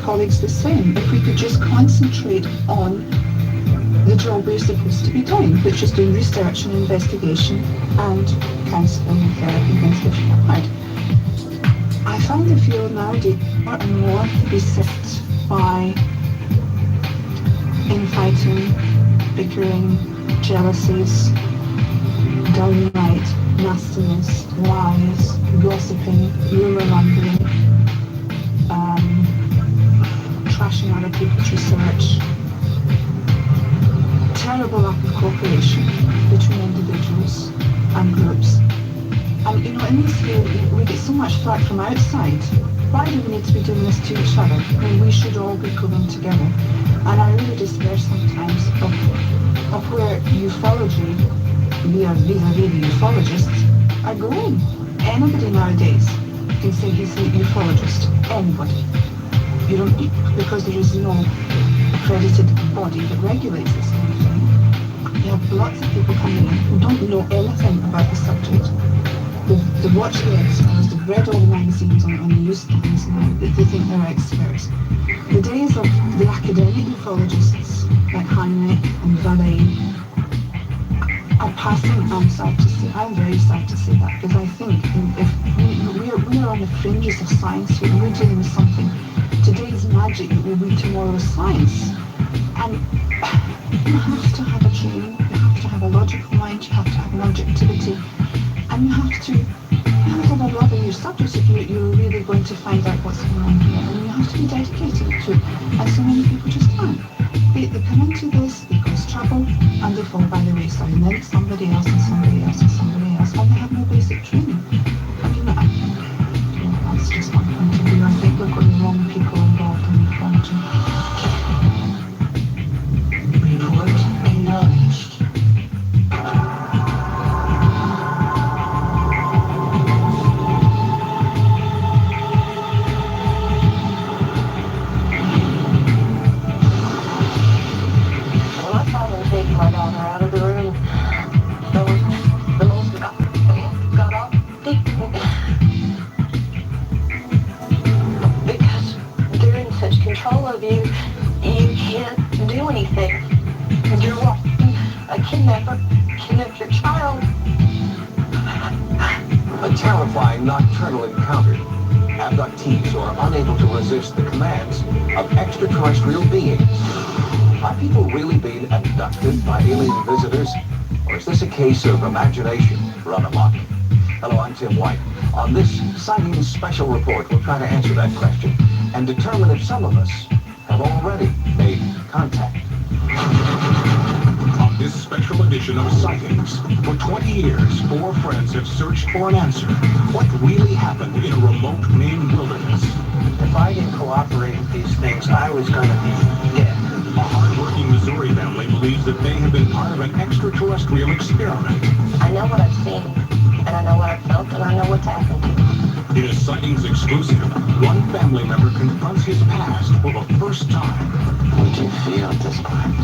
colleagues the same. If we could just concentrate on the job we're supposed to be doing, which is doing research and investigation and counselling and therapy and things if required. I find the field nowadays more and more to be set by infighting, bickering, jealousies, downright nastiness, lies, gossiping, rumour mongering, trashing other people's research, terrible lack of cooperation between individuals and groups. And in this field we get so much flack from outside. Why do we need to be doing this to each other when we should all be pulling together? And I really despair sometimes of where ufology, vis-a-vis the ufologists, are going. Anybody nowadays can say he's a ufologist. Anybody. You don't, because there is no accredited body that regulates this kind of thing. You have lots of people coming in who don't know anything about the subject. They've watched the X-Files, they've read all the magazines on the news scans now, they think they're experts. The days of the academic ufologists like Heinrich and Verlaine are passing. I'm very sad to say that, because I think if we are on the fringes of science here, we're dealing with something. Today's magic will be tomorrow's science. And you have to have a training, you have to have a logical mind, you have to have an objectivity, and you have to have a love in your subjects if you're really going to find out what's going on here. And you have to be dedicated to it. And so many people just can't. They come into this, they cause trouble, and they fall by the wayside. And then it's somebody else and somebody else and somebody else, and they have no basic training. I mean, that's just my point of view. I think we've got the wrong people involved in ufology. Report acknowledged. My daughter out of the room. The most got off because they're in such control of you, you can't do anything. You're watching a kidnapper kidnap your child. A terrifying nocturnal encounter. Abductees are unable to resist the commands of extraterrestrial beings. Are people really being abducted by alien visitors? Or is this a case of imagination run amok? Hello, I'm Tim White. On this Sightings Special Report, we'll try to answer that question and determine if some of us have already made contact. On this special edition of Sightings, for 20 years, 4 friends have searched for an answer. What really happened in a remote Maine wilderness? If I didn't cooperate with these things, I was going to be dead. A hard-working Missouri family believes that they have been part of an extraterrestrial experiment. I know what I've seen, and I know what I've felt, and I know what's happened. In a Sightings exclusive, one family member confronts his past for the first time. What do you feel at this point?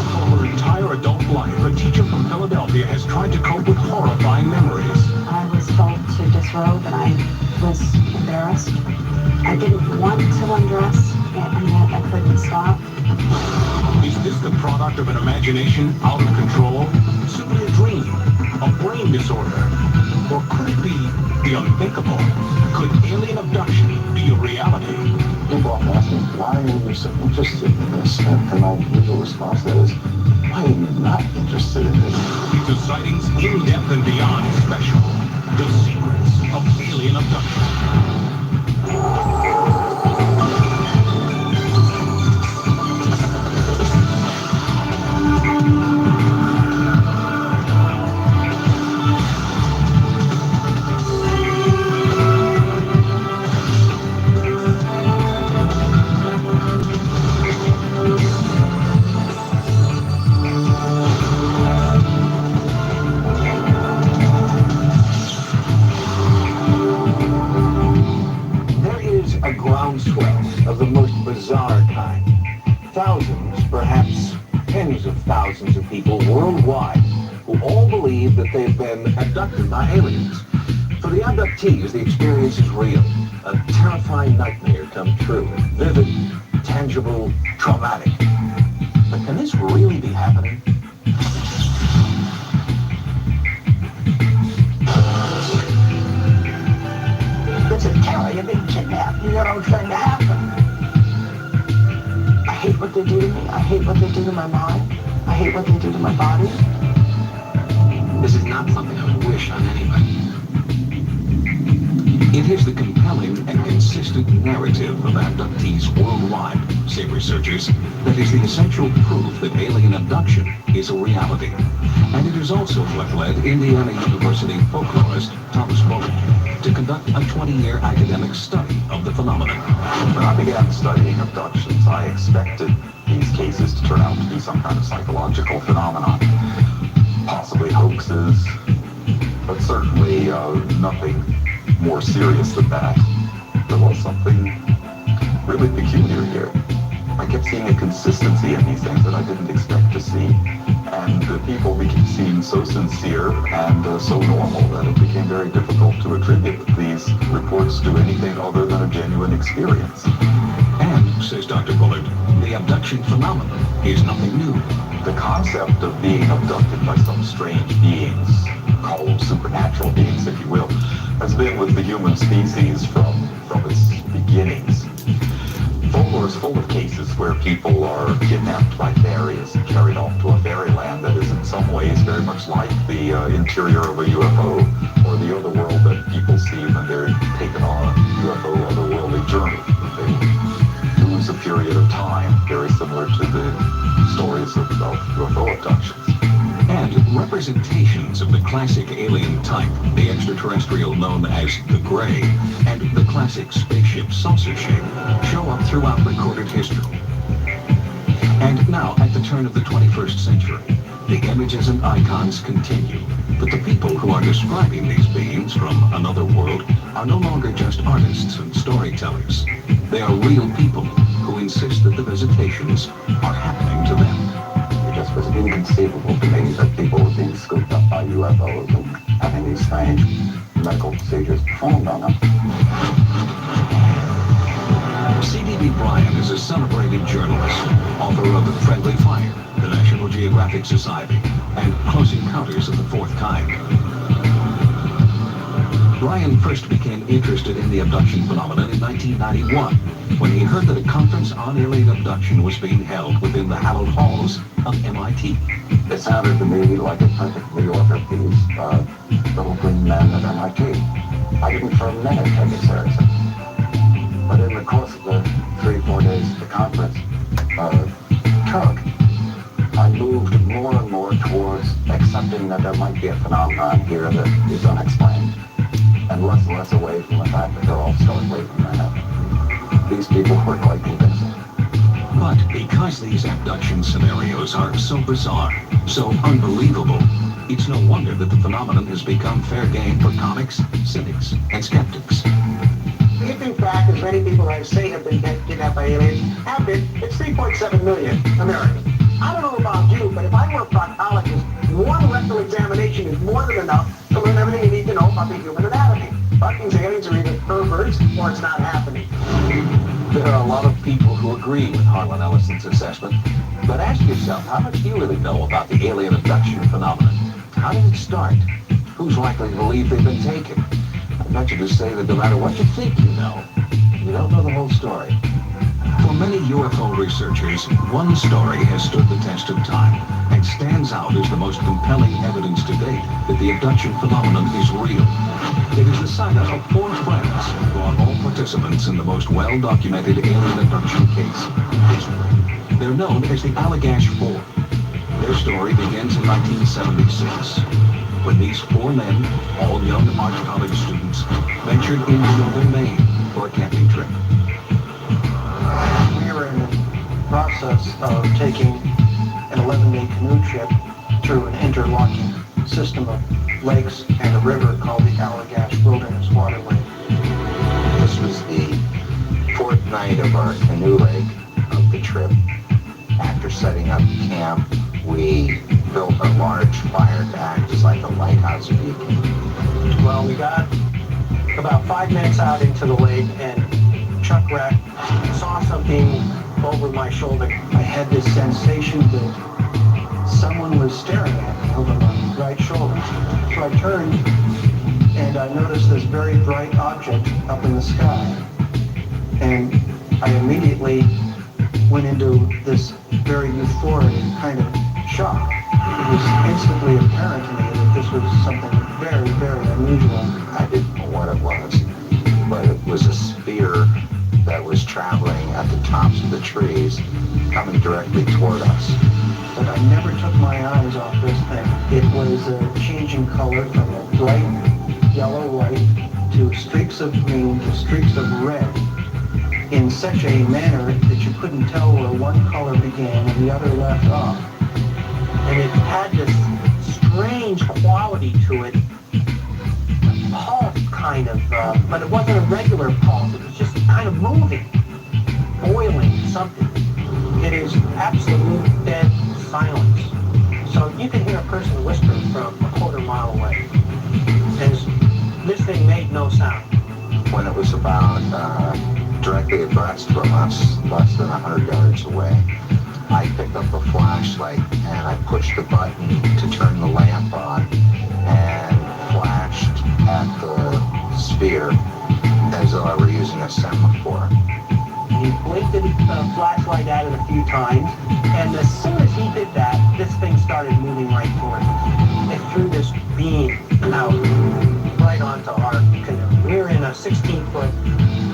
For her entire adult life, a teacher from Philadelphia has tried to cope with horrifying memories. I was told to disrobe, and I was embarrassed. I didn't want to undress, and yet I couldn't stop. Is this the product of an imagination out of control? Simply a dream? A brain disorder? Or could it be the unthinkable? Could alien abduction be a reality? People often ask me, why are you so interested in this? And my usual response to that is, why are you not interested in this? It's a Sightings in depth and beyond special. The secrets of alien abduction. Of the most bizarre kind. Thousands, perhaps tens of thousands of people worldwide who all believe that they've been abducted by aliens. For the abductees, the experience is real. a terrifying nightmare come true. Vivid, tangible, traumatic. But can this really be happening? It's a terror. You're being kidnapped. You don't know what's going to happen. I hate what they do to me. I hate what they do to my mind. I hate what they do to my body. This is not something I would wish on anybody. It is the compelling and consistent narrative of abductees worldwide, say researchers, that is the essential proof that alien abduction is a reality. And it is also what led Indiana University folklorist Thomas Bullock to conduct a 20-year academic study of the phenomenon. When I began studying abductions, I expected these cases to turn out to be some kind of psychological phenomenon. Possibly hoaxes, but certainly nothing more serious than that. There was something really peculiar here. I kept seeing a consistency in these things that I didn't expect to see. And the people seemed so sincere and so normal that it became very difficult to attribute these reports to anything other than a genuine experience. And, says Dr. Bullard, the abduction phenomenon is nothing new. The concept of being abducted by some strange beings, called supernatural beings, if you will, has been with the human species from its beginnings. Folklore is full of cases where people are kidnapped by fairies and carried off to a fairyland that is in some ways very much like the interior of a UFO or the other world that people see when they're taken on a UFO otherworldly journey. They lose a period of time, very similar to the stories of UFO abductions. And representations of the classic alien type, the extraterrestrial known as the Gray, and the classic spaceship saucer shape, show up throughout recorded history. And now, at the turn of the 21st century, the images and icons continue. But the people who are describing these beings from another world are no longer just artists and storytellers. They are real people who insist that the visitations are happening to them. It just was inconceivable to me that people were being scooped up by UFOs and having these strange medical procedures performed on them. C.D.B. Bryan is a celebrated journalist, author of Friendly Fire, the National Geographic Society, and Close Encounters of the Fourth Kind. Bryan first became interested in the abduction phenomenon in 1991, when he heard that a conference on alien abduction was being held within the hallowed halls of MIT. It sounded to me like a perfect New Yorker piece, Little Green Men at MIT. I didn't for a minute take it seriously. But in the course of the 3-4 days of the conference, I moved more and more towards accepting that there might be a phenomenon here that is unexplained, and less away from the fact that they're all stoically from their head. These people were quite convincing. But because these abduction scenarios are so bizarre, so unbelievable, it's no wonder that the phenomenon has become fair game for comics, cynics, and skeptics. If in fact as many people as say have been kidnapped by aliens have been, it's 3.7 million Americans. I don't know about you, but if I were a proctologist, one rectal examination is more than enough to learn everything you need to know about the human anatomy. But these aliens are either perverts or it's not happening. There are a lot of people who agree with Harlan Ellison's assessment, but ask yourself, how much do you really know about the alien abduction phenomenon? How did it start? Who's likely to believe they've been taken? I venture to say that no matter what you think you don't know the whole story. For many UFO researchers, one story has stood the test of time and stands out as the most compelling evidence to date that the abduction phenomenon is real. It is the saga of 4 friends who are all participants in the most well-documented alien abduction case in history. They're known as the Allagash 4. Their story begins in 1976, when these 4 men, all young art college students, ventured into northern Maine for a camping trip. We were in the process of taking an 11-day canoe trip through an interlocking system of lakes and a river called the Allagash Wilderness Waterway. This was the 4th night of our canoe leg of the trip. After setting up camp, we built a large fire to act as like a lighthouse beacon. Well, we got about 5 minutes out into the lake, and Chuck Wreck saw something over my shoulder. I had this sensation that someone was staring at me over my right shoulder. So I turned, and I noticed this very bright object up in the sky. And I immediately went into this very euphoric kind of shock. It was instantly apparent to me that this was something very, very unusual. I didn't know what it was, but it was a sphere that was traveling at the tops of the trees, coming directly toward us. But I never took my eyes off this thing. It was changing color from a bright yellow light to streaks of green to streaks of red in such a manner that you couldn't tell where one color began and the other left off. And it had this strange quality to it, a pulse kind of, but it wasn't a regular pulse. It was just kind of moving, boiling, something. It is absolute dead silence. So you can hear a person whispering from a quarter mile away. And this thing made no sound. When it was about directly abreast from us, less than 100 yards away, I picked up a flashlight and I pushed the button to turn the lamp on and flashed at the sphere as though I were using a semaphore. He blinked the flashlight at it a few times, and as soon as he did that, this thing started moving right towards us. It threw this beam out right onto our canoe. We were in a 16-foot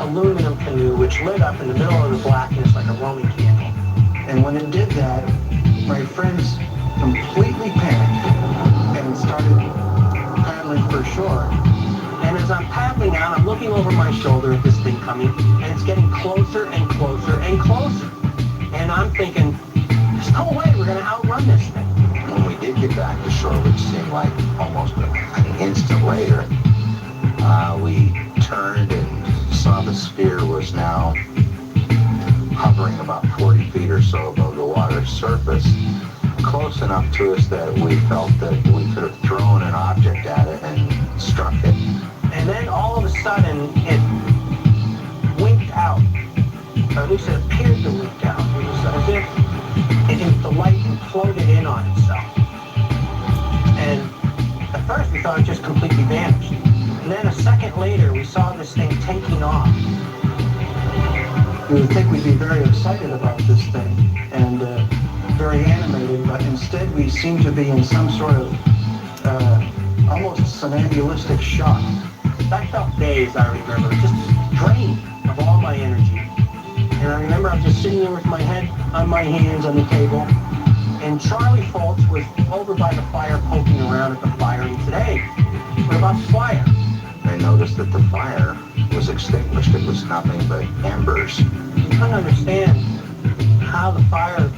aluminum canoe which lit up in the middle of the blackness like a Roman candle. And when it did that, my friends completely panicked and started paddling for shore. And as I'm paddling out, I'm looking over my shoulder at this thing coming, and it's getting closer and closer and closer. And I'm thinking, there's no way we're going to outrun this thing. When we did get back to shore, which seemed like almost an instant later, we turned and saw the sphere was now hovering about 40 feet or so above the water's surface, close enough to us that we felt that we could have thrown an object at it and struck it. And then all of a sudden, it winked out, or at least it appeared to wink out. It was as if the light imploded in on itself. And at first we thought it just completely vanished. And then a second later, we saw this thing taking off. You would think we'd be very excited about this thing and very animated, but instead we seemed to be in some sort of almost somnambulistic shock. I felt dazed, I remember, just drained of all my energy. And I remember I was just sitting there with my head on my hands on the table, and Charlie Foltz was over by the fire poking around at the fire, and he said, "Hey, what about the fire?" I noticed that the fire was extinguished. It was nothing but embers. You couldn't understand how the fire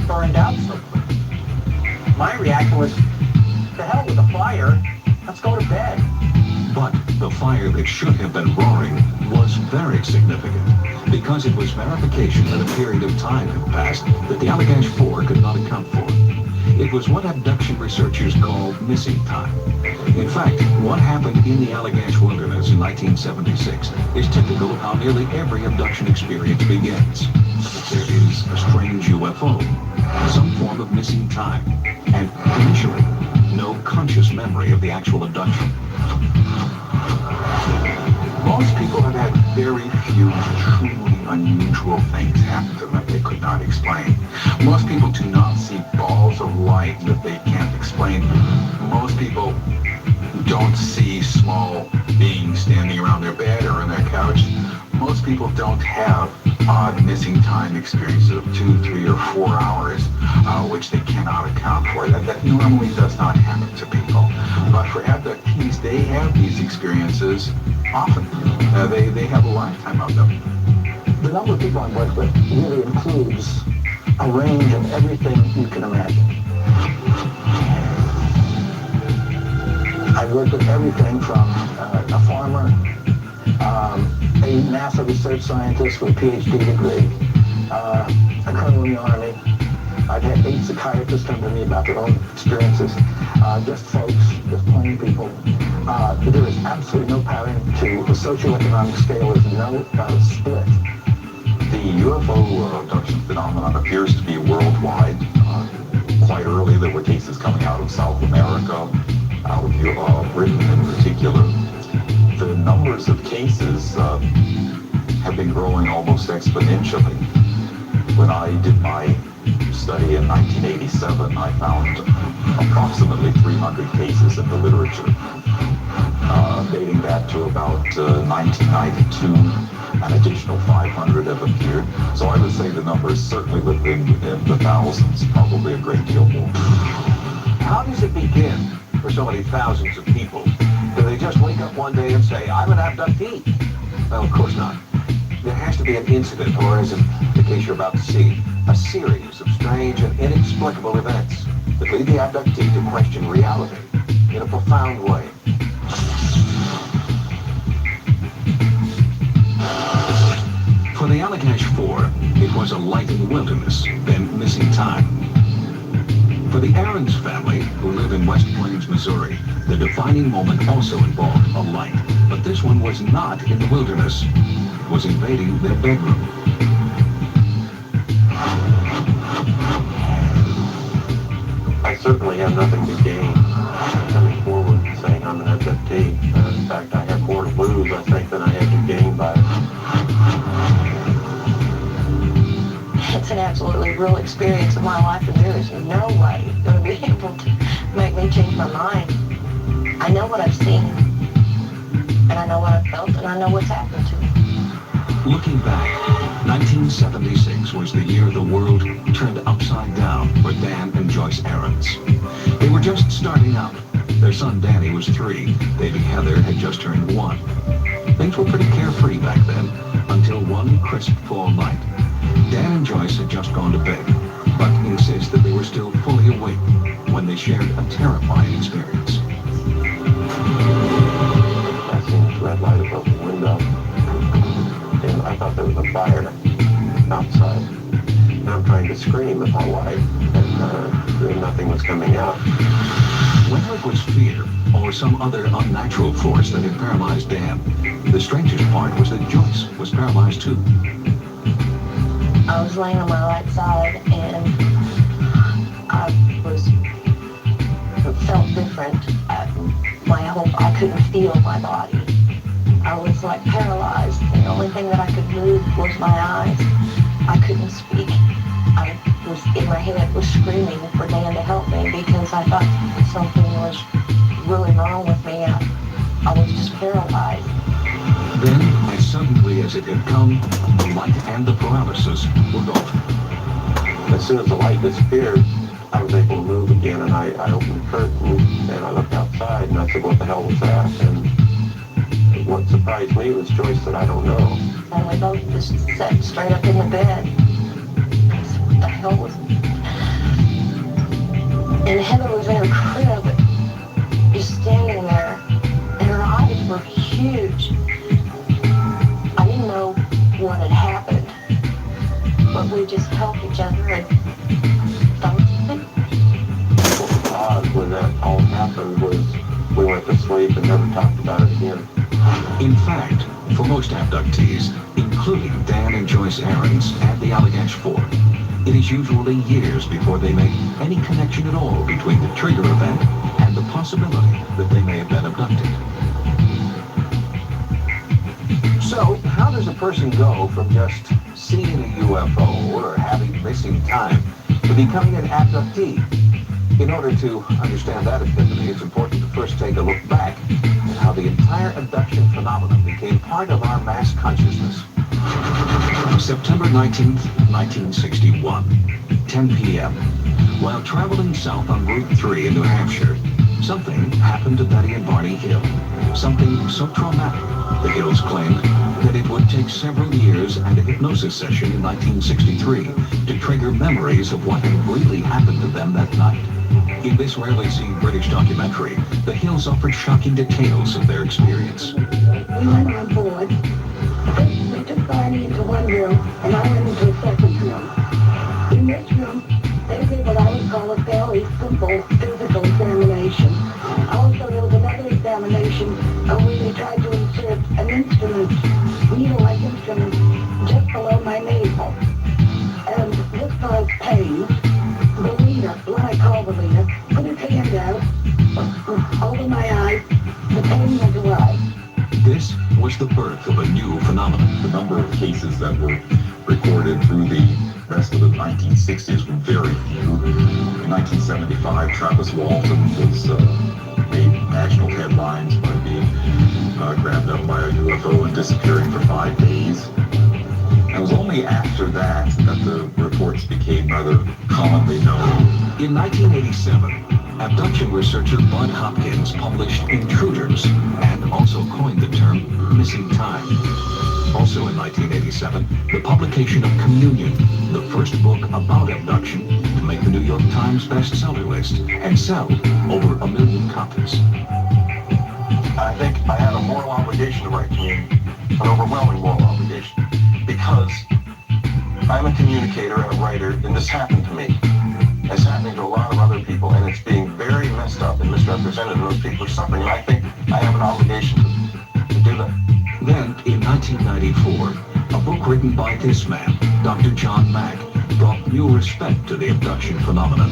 burned out so quick. My reaction was, "To hell with the fire, let's go to bed." But the fire that should have been roaring was very significant, because it was verification that a period of time had passed that the Allagash 4 could not account for. It was what abduction researchers call missing time. In fact, what happened in the Allagash Wilderness in 1976 is typical of how nearly every abduction experience begins. There is a strange UFO, some form of missing time, and initially, no conscious memory of the actual abduction. Most people have had very few truly unusual things happen to them that they could not explain. Most people do not see balls of light that they can't explain. Most people don't see small beings standing around their bed or on their couch. Most people don't have odd missing time experiences of 2, 3, or 4 hours, which they cannot account for. That normally does not happen to people. But for abductees, they have these experiences often. They have a lifetime of them. The number of people I've worked with really includes a range of everything you can imagine. I've worked with everything from a farmer, a NASA research scientist with a PhD degree, a colonel in the Army. I've had 8 psychiatrists come to me about their own experiences, just folks, just plain people. There is absolutely no pattern to the socioeconomic scale. Is no split. The UFO abduction phenomenon appears to be worldwide. Quite early, there were cases coming out of South America, out of Britain in particular. The numbers of cases have been growing almost exponentially. When I did my study in 1987, I found approximately 300 cases in the literature. Dating back to about 1992, an additional 500 have appeared. So I would say the number is certainly within the thousands, probably a great deal more. How does it begin for so many thousands of people? Do they just wake up one day and say, I'm an abductee? Well, of course not. There has to be an incident, or as in the case you're about to see, a series of strange and inexplicable events that lead the abductee to question reality in a profound way. For the Allagash Four, it was a light in the wilderness, then missing time. For the Aarons family, who live in West Plains, Missouri, the defining moment also involved a light. But this one was not in the wilderness. It was invading their bedroom. I certainly have nothing to gain coming forward and saying I'm an abductee. In fact, I have more to lose, I think, than I have to gain by it. It's an absolutely real experience of my life, and there is no way it's going to be able to make me change my mind. I know what I've seen, and I know what I've felt, and I know what's happened to me. Looking back, 1976 was the year the world turned upside down for Dan and Joyce Aarons. They were just starting out. Their son Danny was 3. Baby Heather had just turned 1. Things were pretty carefree back then, until one crisp fall night. Dan and Joyce had just gone to bed, but insist that they were still fully awake when they shared a terrifying experience. I seen this red light above the window, and I thought there was a fire outside. And I'm trying to scream at my wife, and nothing was coming out. Whether it was fear or some other unnatural force that had paralyzed Dan, the strangest part was that Joyce was paralyzed too. I was laying on my right side, and I felt different. I couldn't feel my body. I was like paralyzed. The only thing that I could move was my eyes. I couldn't speak. I was in my head was screaming for Dan to help me because I thought something was really wrong with me. I was just paralyzed. Then, as suddenly as it had come, the light and the paralysis were gone. As soon as the light disappeared, I was able to move again, and I opened the curtain, and I looked outside, and I said, what the hell was that? And what surprised me was Joyce said, I don't know. And we both just sat straight up in the bed. I said, what the hell was it? And Heather was in her crib, just standing there, and her eyes were huge. I didn't know what had happened, but we just held each other and thought, What was odd when that all happened was we went to sleep and never talked about it again. In fact, for most abductees, including Dan and Joyce Aarons and the Allagash Four, it is usually years before they make any connection at all between the trigger event and the possibility that they may have been abducted. So, how does a person go from just seeing a UFO or having missing time to becoming an abductee? In order to understand that epiphany, it's important to first take a look back at how the entire abduction phenomenon became part of our mass consciousness. September 19th, 1961, 10 p.m. While traveling south on Route 3 in New Hampshire, something happened to Betty and Barney Hill. Something so traumatic, the Hills claimed, that it would take several years and a hypnosis session in 1963 to trigger memories of what had really happened to them that night. In this rarely seen British documentary, the Hills offered shocking details of their experience. We went on board. We took Barney into one room, and I went into a second room. In this room, they did what I would call a fairly simple physical examination. Also, there was another examination the birth of a new phenomenon. The number of cases that were recorded through the rest of the 1960s were very few. In 1975, Travis Walton was made national headlines by being grabbed up by a UFO and disappearing for 5 days. It was only after that that the reports became rather commonly known. In 1987, abduction researcher Bud Hopkins published Intruders and also coined the term missing time. Also in 1987, the publication of Communion, the first book about abduction, to make the New York Times bestseller list and sell over 1 million copies. I think I had a moral obligation to write Communion, an overwhelming moral obligation, because I'm a communicator and a writer, and this happened to me. It's happening to a lot of other people, and it's being very messed up and misrepresented, and those people are suffering, and I think I have an obligation to do that. Then, in 1994, a book written by this man, Dr. John Mack, brought new respect to the abduction phenomenon.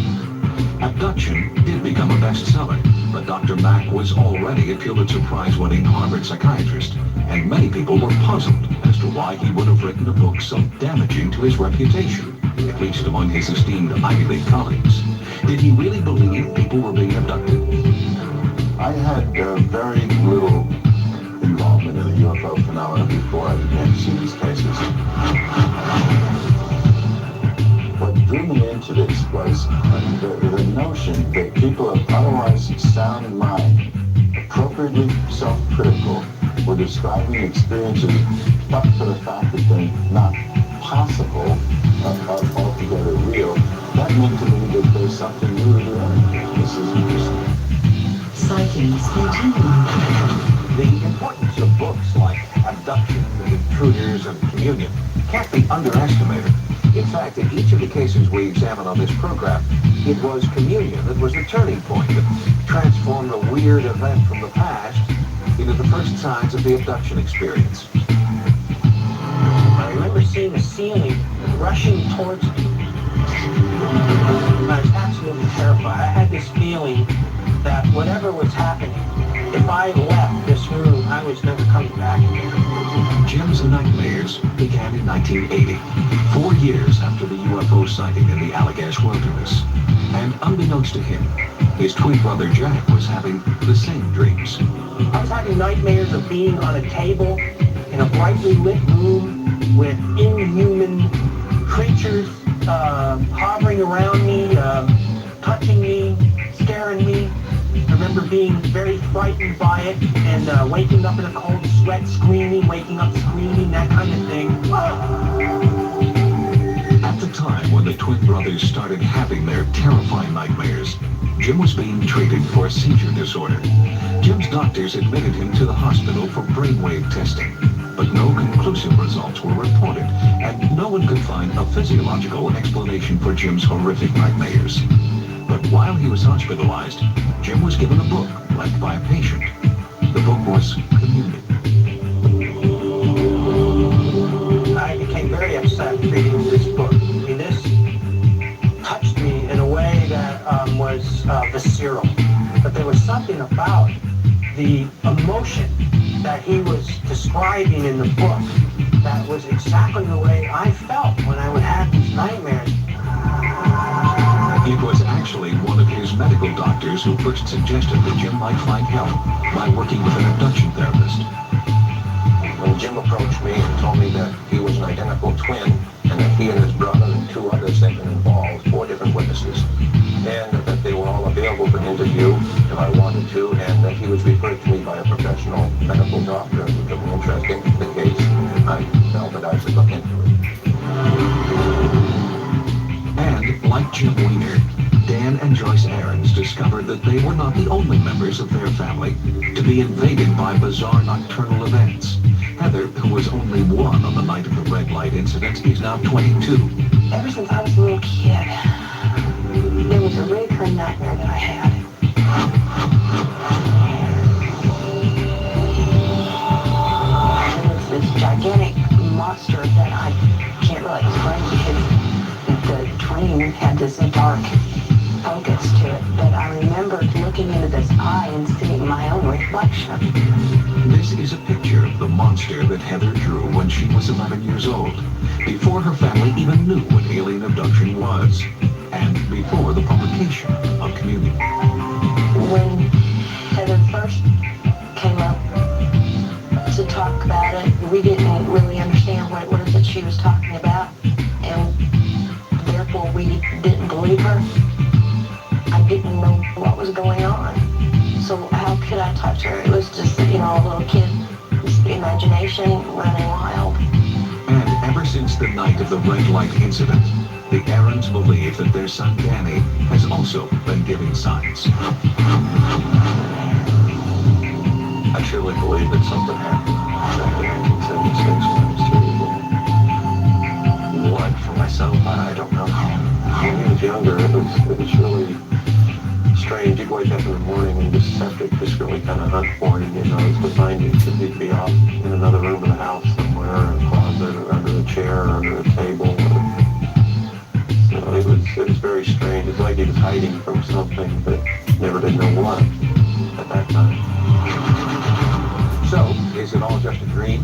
Abduction did become a bestseller, but Dr. Mack was already a Pulitzer Prize-winning Harvard psychiatrist, and many people were puzzled as to why he would have written a book so damaging to his reputation, at least among his esteemed Ivy League colleagues. Did he really believe people were being abducted? I had very little involvement in the UFO phenomenon before I began to see these cases. What drew me into this was the notion that people of otherwise sound mind, appropriately self-critical, were describing experiences but for the fact that they're not possible, altogether real. That meant to me that there's something new to learn. This is interesting. Sightings continue. The importance of books like Abduction, Intruders, and Communion can't be underestimated. In fact, in each of the cases we examine on this program, it was Communion that was the turning point that transformed a weird event from the past into the first signs of the abduction experience. I remember seeing a ceiling rushing towards me. I was absolutely terrified. I had this feeling that whatever was happening, if I left this room, I was never coming back again. Jim's nightmares began in 1980, 4 years after the UFO sighting in the Allagash Wilderness. And unbeknownst to him, his twin brother Jack was having the same dreams. I was having nightmares of being on a table in a brightly lit room with inhuman creatures hovering around me, touching me, scaring me. I remember being very frightened by it and waking up in a cold sweat, screaming, waking up screaming, that kind of thing. At the time when the twin brothers started having their terrifying nightmares, Jim was being treated for a seizure disorder. Jim's doctors admitted him to the hospital for brainwave testing, but no conclusive results were reported, and no one could find a physiological explanation for Jim's horrific nightmares. But while he was hospitalized, Jim was given a book left by a patient. The book was Communion. I became very upset reading this book. I mean, this touched me in a way that was visceral. But there was something about the emotion that he was describing in the book that was exactly the way I felt when I would have these nightmares. It was actually one of his medical doctors who first suggested that Jim might find help by working with an abduction therapist. When Jim approached me and told me that he was an identical twin and that he and his brother and 2 others had been involved, 4 different witnesses, and that they were all available for interview if I wanted to, and that he was referred to me by a professional medical doctor who took an interest in the case, I felt that I should look into it. And, like Jim Weiner, Dan and Joyce Ahrens discovered that they were not the only members of their family to be invaded by bizarre nocturnal events. Heather, who was only 1 on the night of the red light incident, is now 22. Ever since I was a little kid, there was a recurring nightmare that I had. There was this gigantic monster that I can't really explain because the dream had this dark focus to it. But I remembered looking looking into this eye and seeing my own reflection. This is a picture of the monster that Heather drew when she was 11 years old, before her family even knew what alien abduction was, and before the publication of Community. When Heather first came up to talk about it, we didn't really understand what it was that she was talking about, and therefore we didn't believe her. I didn't know what was going on, so how could I touch her? It was just, you know, a little kid, just the imagination running wild. And ever since the night of the red light incident, the Aarons believe that their son Danny has also been giving signs. I truly believe that something happened back in 1976 when I was 3 years old. What, for myself, I don't know. When he was younger, it was really strange. You'd wake up in the morning and just have to just really kind of hunt for him, you know, to find him, because he'd be off in another room of the house somewhere, in a closet, or under a chair, or under a table. So it was very strange. It's like he was hiding from something, but never did know what at that time. So, is it all just a dream?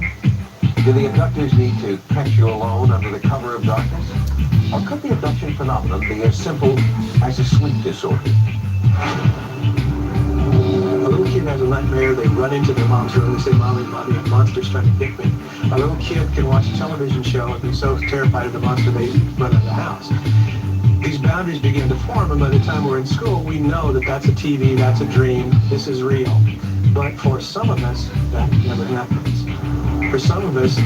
Do the abductors need to catch you alone under the cover of darkness? Or could the abduction phenomenon be as simple as a sleep disorder? A little kid has a nightmare, they run into their mom's room, they say, Mommy, Mommy, a monster's trying to get me. A little kid can watch a television show and be so terrified of the monster they run out of the house. These boundaries begin to form, and by the time we're in school, we know that that's a TV, that's a dream, this is real. But for some of us, that never happens. For some of us,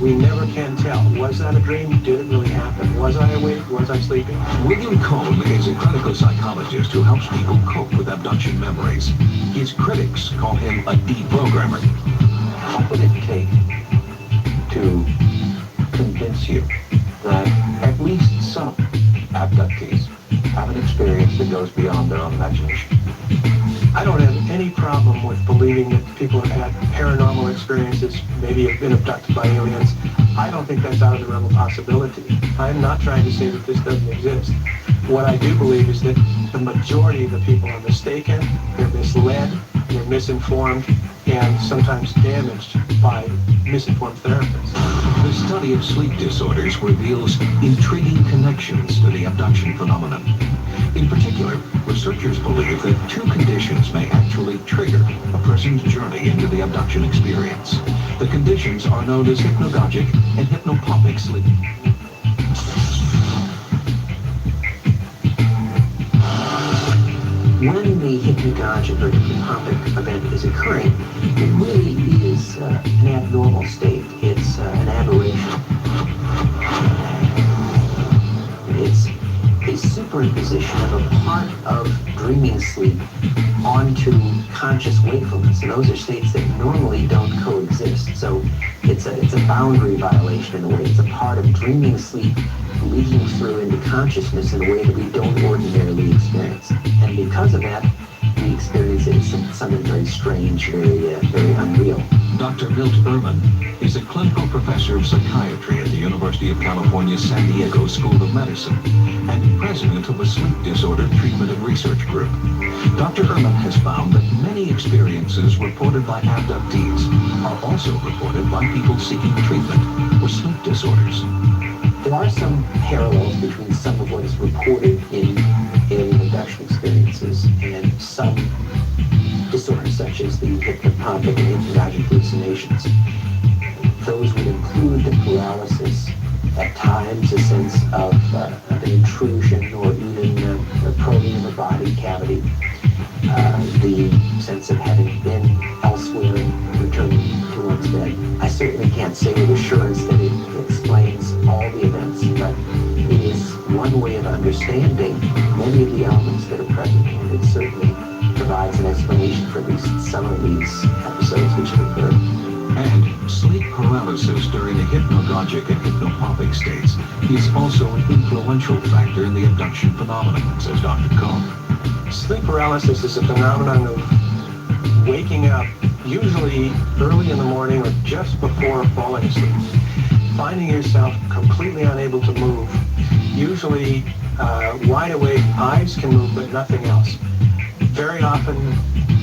we never can tell. Was that a dream? Did it really happen? Was I awake? Was I sleeping? William Cohn is a clinical psychologist who helps people cope with abduction memories. His critics call him a deprogrammer. What would it take to convince you that at least some abductees have an experience that goes beyond their own imagination? I don't have any problem with believing that people have had paranormal experiences, maybe have been abducted by aliens. I don't think that's out of the realm of possibility. I'm not trying to say that this doesn't exist. What I do believe is that the majority of the people are mistaken, they're misled, they're misinformed, and sometimes damaged by misinformed therapists. The study of sleep disorders reveals intriguing connections to the abduction phenomenon. In particular, researchers believe that two conditions may actually trigger a person's journey into the abduction experience. The conditions are known as hypnagogic and hypnopompic sleep. When the hypnagogic or hypnopompic event is occurring, it really is an abnormal state. It's an aberration. It's a superimposition of a part of dreaming sleep onto conscious wakefulness, and those are states that normally don't coexist. So it's a boundary violation in a way. It's a part of dreaming sleep leaking through into consciousness in a way that we don't ordinarily experience. And because of that, we experience it as something very strange, very unreal. Dr. Milt Ehrman is a clinical professor of psychiatry at the University of California, San Diego School of Medicine and president of a sleep disorder treatment and research group. Dr. Ehrman has found that many experiences reported by abductees are also reported by people seeking treatment for sleep disorders. There are some parallels between some of what is reported in alien abduction experiences and some disorders such as the hypnopompic and hypnagogic hallucinations. Those would include the paralysis, at times a sense of an intrusion or even a probing of a body cavity, the sense of having been elsewhere and returning to one's bed. I certainly can't say with assurance that it explains all the events, but it is one way of understanding many of the elements that are present, and it certainly provides an explanation for at least some of these episodes which have occurred. And sleep paralysis during the hypnagogic and hypnopompic states is also an influential factor in the abduction phenomenon, says Dr. Cohn. Sleep paralysis is a phenomenon of waking up, usually early in the morning or just before falling asleep, finding yourself completely unable to move, usually wide awake, eyes can move but nothing else. Very often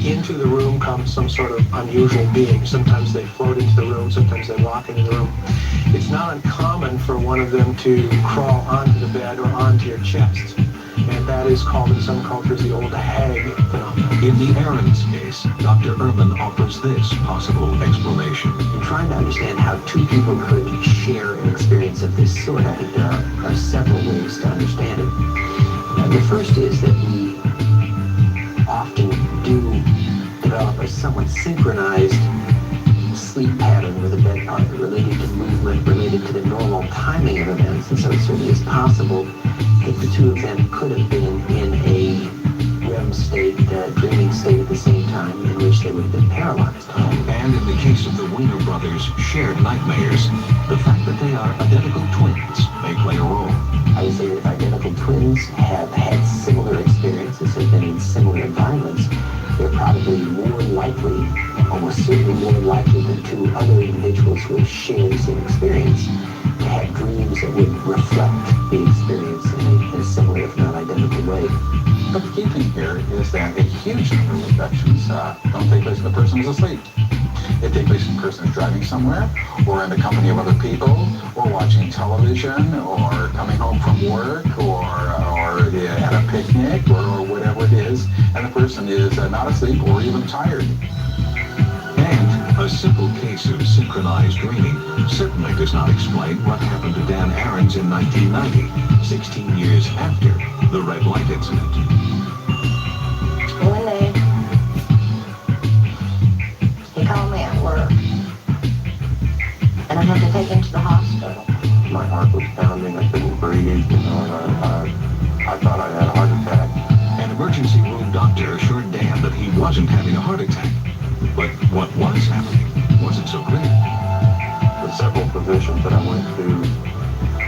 into the room comes some sort of unusual being. Sometimes they float into the room, sometimes they walk into the room. It's not uncommon for one of them to crawl onto the bed or onto your chest. And that is called in some cultures the old hag phenomenon. In the Aarons case, Dr. Ehrman offers this possible explanation. In trying to understand how two people could share an experience of this sort, I think there are several ways to understand it. The first is that we often do develop a somewhat synchronized sleep pattern with a bed partner related to movement, related to the normal timing of events, and so it certainly is possible that the two of them could have been in a REM state, dreaming state at the same time, in which they would have been paralyzed. And in the case of the Wiener brothers' shared nightmares, the fact that they are identical twins may play a role. I would say that if identical twins have had similar experiences, have been in similar environments, they're probably more likely, almost certainly more likely than two other individuals who have shared the same experience to have dreams that would reflect the experience in a similar, if not identical way. But the key thing here is that a huge number of abductions don't take place when the person is asleep. It takes place when the person is driving somewhere, or in the company of other people, or watching television, or coming home from work, or at a picnic, or whatever it is, and the person is not asleep or even tired. And a simple case of synchronized dreaming certainly does not explain what happened to Dan Aarons in 1990, 16 years after the red light incident. One day, he called me at work, and I had to take him to the hospital. My heart was pounding. I couldn't breathe. I thought I had a heart attack. An emergency room doctor assured Dan that he wasn't having a heart attack. But what was happening wasn't so clear. The several physicians that I went to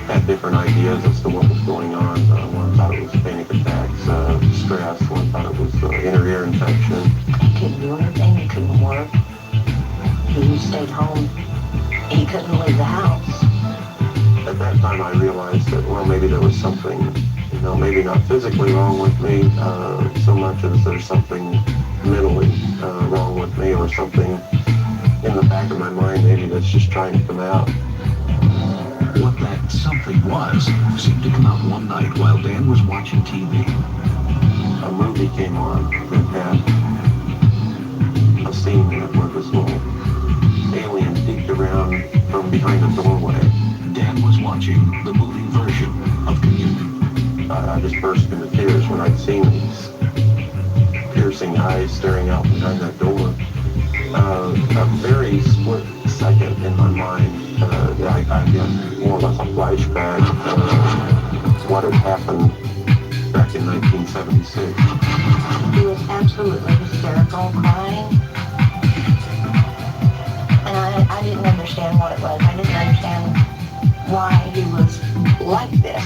had different ideas as to what was going on. One thought it was panic attacks, stress. One thought it was inner ear infection. He couldn't do anything. He couldn't work. He stayed home. He couldn't leave the house. At that time, I realized that, well, maybe there was something, maybe not physically wrong with me so much as there's something mentally wrong with me, or something in the back of my mind maybe that's just trying to come out. What that something was seemed to come out one night while Dan was watching TV. A movie came on that had a scene in it where this little alien peeked around from behind a doorway. Dan was watching the movie version of Communion. I just burst into tears when I'd seen these piercing eyes staring out behind that door. A very split second in my mind, I got more or less a flashback of what had happened back in 1976. He was absolutely hysterical, crying. And I didn't understand what it was. I didn't understand why he was like this.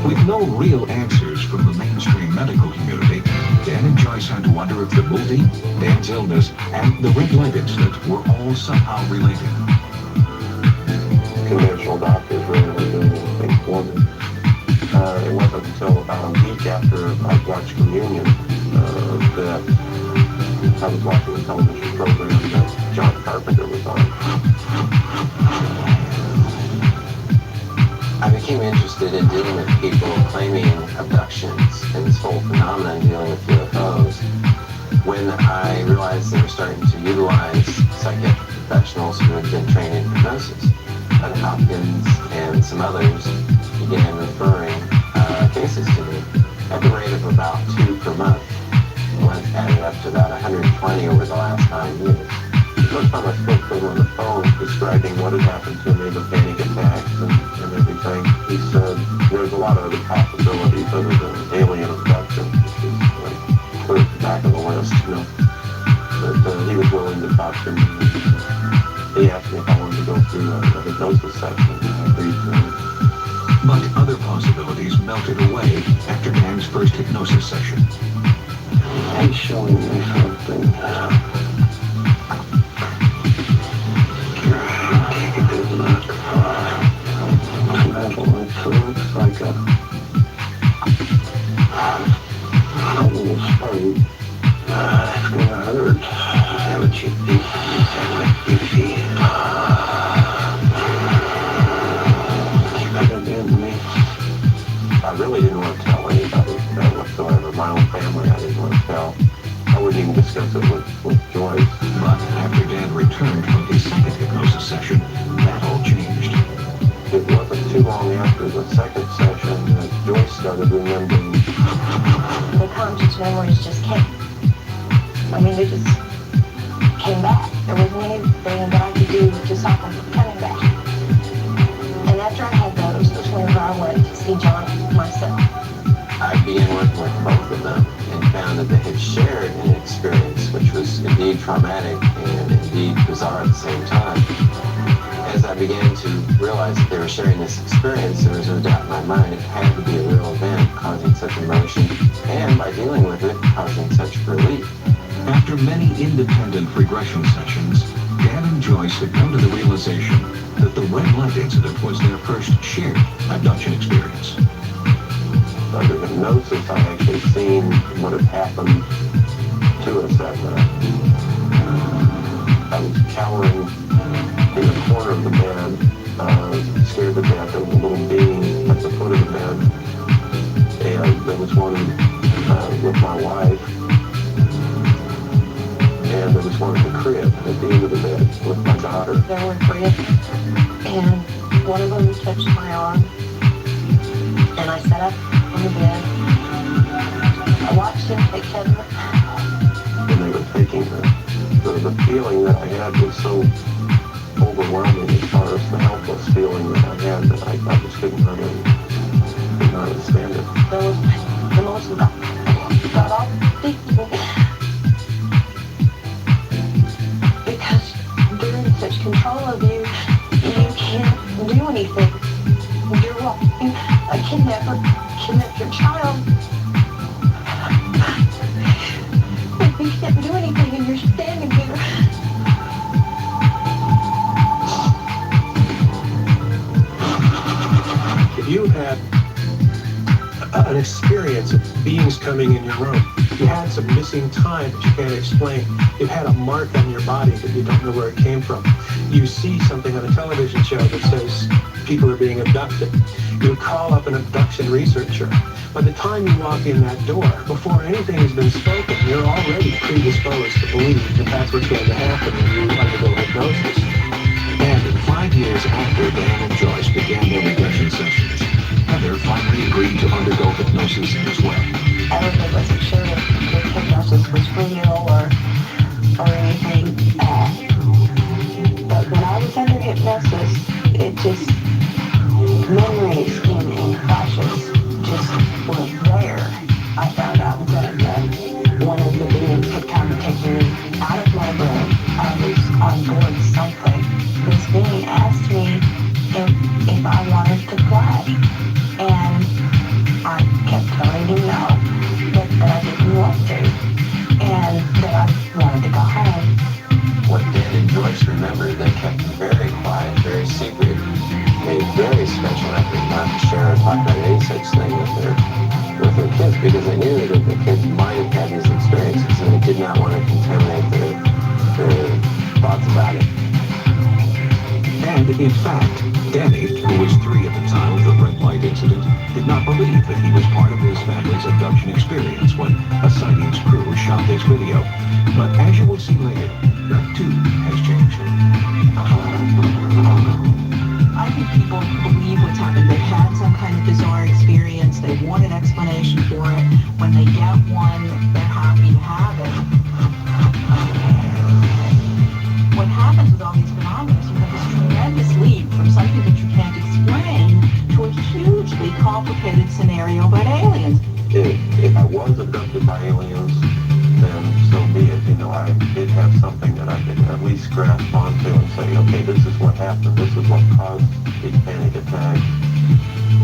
With no real answers from the mainstream medical community, Dan and Joyce had to wonder if the movie, Dan's illness, and the red light incident were all somehow related. Conventional doctors really doing anything for me. It wasn't until about a week after I watched Communion that I was watching a television program that John Carpenter was on. I became interested in dealing with people claiming abductions and this whole phenomenon dealing with UFOs when I realized they were starting to utilize psychiatric professionals who had been trained in hypnosis. At Hopkins and some others began referring cases to me at the rate of about 2 per month. Once added up to about 120 over the last 9 years. The first time I spoke to him on the phone describing what had happened to me, the panic attacks and everything, he said there's a lot of other possibilities other than alien abduction, which is like put at the back of the list, But he was willing to talk to me. He asked me if I wanted to go through a hypnosis session, and I agreed to it. But other possibilities melted away after Dan's first hypnosis session. He's showing me something. Take a good look. So it looks like a little stone. really didn't want to tell anybody whatsoever. My own family, I didn't want to tell. I wouldn't even discuss it with Joyce. But after Dan returned from his second hypnosis session, that all changed. It wasn't too long after the second session that Joyce started remembering. The conscious memories just came. I mean, they just came back. There wasn't anything that I could do to stop them from coming back. And after I had those was whenever I went to see John myself. I began working with both of them and found that they had shared an experience which was indeed traumatic and indeed bizarre at the same time. As I began to realize that they were sharing this experience, there was no doubt in my mind it had to be a real event causing such emotion, and by dealing with it, causing such relief. After many independent regression sessions, Dan and Joyce had come to the realization that the red light incident was their first shared abduction experience. Under hypnosis, I actually seen what had happened to us that night. I was cowering in the corner of the bed, scared to death. There was a little being at the foot of the bed, and there was one with my wife, and there was one at the crib at the end of the bed with my daughter. There were three of them, and one of them touched my arm, and I sat up on the bed. I watched him take Heather. And they were taking her. The feeling that I had was so overwhelming as far as the helpless feeling that I had that I just couldn't understand it. There was the most got off people. Because they're in such control of you, you can't do anything. You're watching a kidnapper kidnap your child. You can't do anything and you're standing there. If you had an experience of beings coming in your room, you had some missing time that you can't explain, you've had a mark on your body that you don't know where it came from, you see something on a television show that says people are being abducted, you call up an abduction researcher. By the time you walk in that door, before anything has been spoken, you're already predisposed to believe that that's what's going to happen when you undergo hypnosis. And 5 years after Dan and Joyce began their regression sessions, Heather finally agreed to undergo hypnosis as well. I wasn't sure if hypnosis was real or anything. But when I was under hypnosis, it just, memories in flashes just were there. I found out that one of the beings had come and taken me out of my brain. I was on board something. This being asked me if I wanted to fly. And I kept telling him no, that I didn't want to, and that I wanted to go home. What Dan and Joyce remembered, they kept very quiet, very secret, made very special effort not to share or talk about any such thing with their kids, because they knew that the kids might have had these experiences and they did not want to contaminate their thoughts about it. And in fact, Danny, who was 3 at the time of the red light incident, did not believe that he was part of his family's abduction experience when a sightings crew shot this video. But as you will see later, that too has changed. I think people believe what's happened. They've had some kind of bizarre experience. They want an explanation for it. When they get one, they're happy to have it. What happens with all these phenomena is you have this tremendous leap from something that you can't explain to a hugely complicated scenario about aliens. If I was abducted by aliens, then so be it. You know, I did have something that I could at least grasp onto and say, okay, this is what happened. This is what caused the panic attack.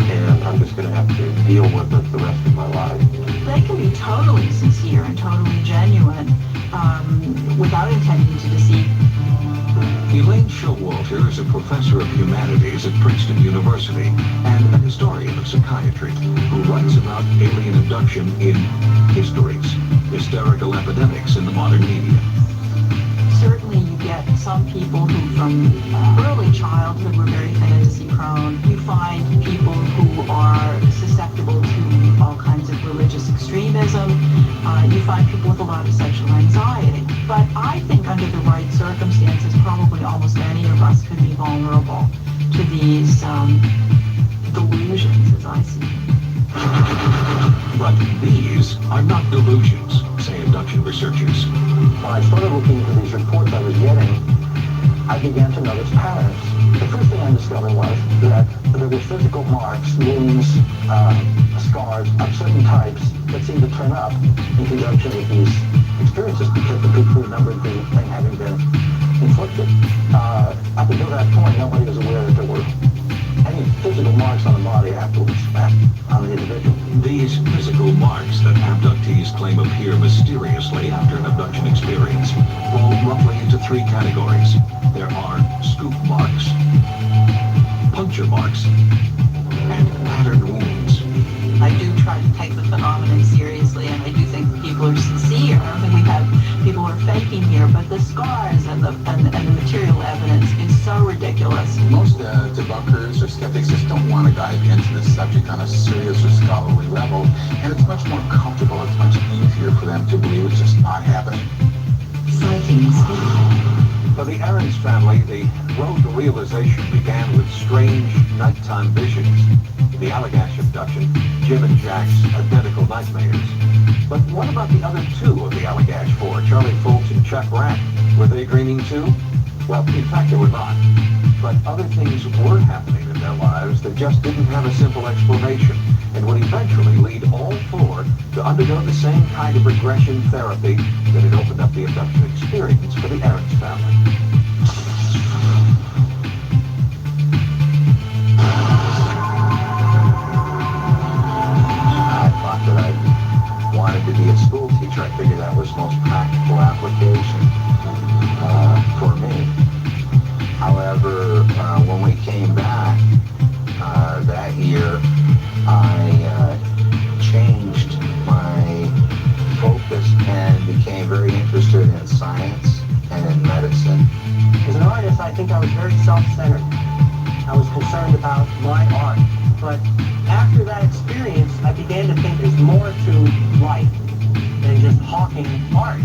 And I'm just going to have to deal with it the rest of my life. They can be totally sincere and totally genuine without intending to deceive. Elaine Showalter is a professor of humanities at Princeton University and a historian of psychiatry who writes about alien abduction in Histories, Hysterical Epidemics in the Modern Media. Certainly you get some people who from early childhood were very fantasy prone. You find people who are susceptible to lot of sexual anxiety. But I think under the right circumstances, probably almost any of us could be vulnerable to these delusions, as I see them. But these are not delusions, say abduction researchers. When I started looking into these reports I was getting, I began to notice patterns. The first thing I discovered was that there were physical marks, wounds, scars of certain types that seemed to turn up in conjunction with these experiences because the people remembered the thing having been inflicted. Up until that point, nobody was aware that there were any physical marks on the body afterwards, on the individual. These physical marks that abductees claim appear mysteriously after an abduction experience fall roughly into three categories. There are scoop marks, puncture marks, and patterned wounds. I do try to take the phenomenon seriously, and I do think people are sincere. I don't think we have people who are faking here, but the scars and the material evidence is so ridiculous. Most debunkers or skeptics just don't want to dive into this subject on a serious or scholarly level, and it's much more comfortable, it's much easier for them to believe it's just not happening. Sightings. For the Aarons family, the road to realization began with strange nighttime visions. The Allagash abduction, Jim and Jack's identical nightmares. But what about the other two of the Allagash Four, Charlie Foltz and Chuck Rank? Were they dreaming too? Well, in fact, they were not. But other things were happening in their lives that just didn't have a simple explanation and would eventually lead all four to undergo the same kind of regression therapy that had opened up the abduction experience for the Aarons family. I thought that I wanted to be a school teacher. I figured that was the most practical application for me. However, when we came back that year, I changed my focus and became very interested in science and in medicine. As an artist, I think I was very self-centered. I was concerned about my art. But after that experience, I began to think there's more to life than just hawking art.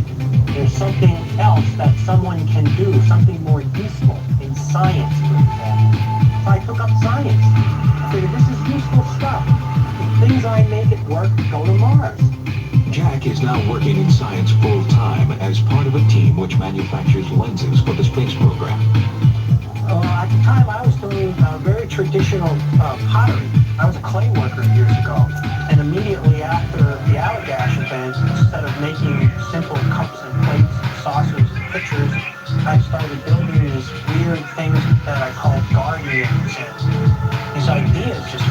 There's something else that someone can do, something more useful in science, for example. So I took up science. I figured this is useful stuff. The things I make at work go to Mars. Jack is now working in science full-time as part of a team which manufactures lenses for the space program. At the time, I was doing very traditional pottery. I was a clay worker years ago. And immediately after the Allagash event, instead of making simple cups and plates, saucers, and pitchers, I started building these weird things that I called guardians. And these ideas just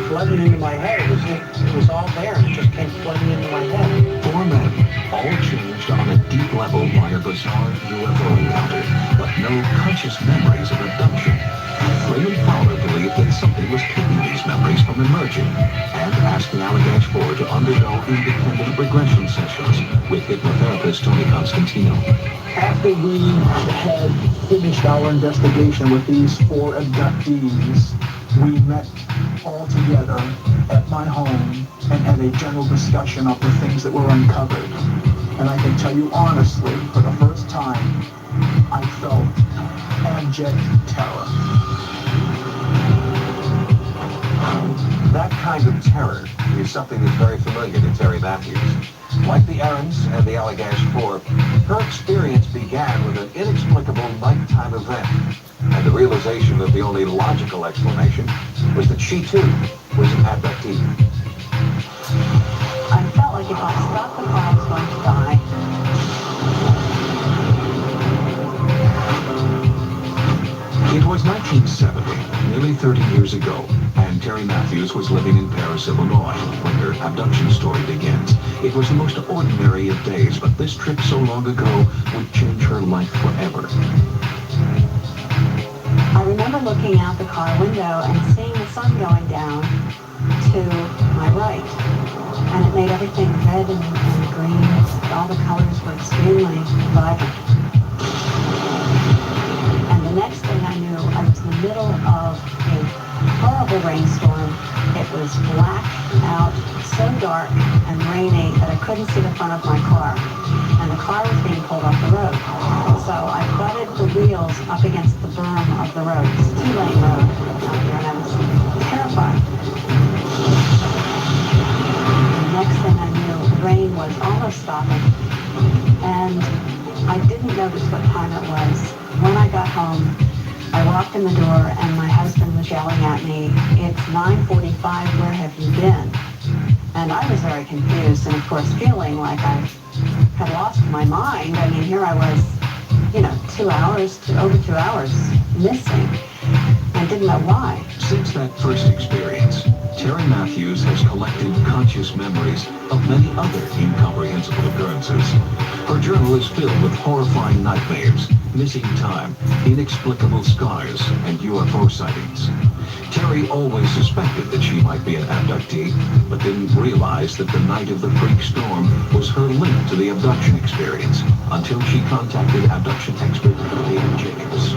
flooded into my head. It was all there, and it just came flooding into my head. Four men, all changed on a deep level by a bizarre UFO encounter, but no conscious memories of abduction. Raymond Fowler believed that something was keeping these memories from emerging, and asked the Allagash Four to undergo independent regression sessions with hypnotherapist Tony Constantino. After we had finished our investigation with these four abductees, we met all together at my home and had a general discussion of the things that were uncovered. And I can tell you honestly, for the first time, I felt abject terror. That kind of terror is something that's very familiar to Terry Matthews. Like the Aarons and the Allagash Four, her experience began with an inexplicable nighttime event, and the realization that the only logical explanation was that she too was an abductee. I felt like if I stopped the car, I was going to die. It was 1970, nearly 30 years ago, and Terry Matthews was living in Paris, Illinois, when her abduction story begins. It was the most ordinary of days, but this trip so long ago would change her life forever. I remember looking out the car window and seeing the sun going down to my right. And it made everything red and green. All the colors were extremely vibrant. And the next thing I knew, I was in the middle of a horrible rainstorm. It was black out, so dark and rainy that I couldn't see the front of my car. And the car was being pulled off the road. So I butted the wheels up against the berm of the road. It's a 2-lane road out there, and I was terrified. The next thing I knew, the rain was almost stopping. And I didn't notice what time it was. When I got home, I walked in the door and my husband was yelling at me, "It's 9:45, where have you been?" And I was very confused and of course feeling like I had lost my mind. I mean, here I was, over 2 hours missing. I didn't know why. Since that first experience, Terry Matthews has collected conscious memories of many other incomprehensible occurrences. Her journal is filled with horrifying nightmares, missing time, inexplicable scars, and UFO sightings. Terry always suspected that she might be an abductee, but didn't realize that the night of the freak storm was her link to the abduction experience, until she contacted abduction expert David Jacobs.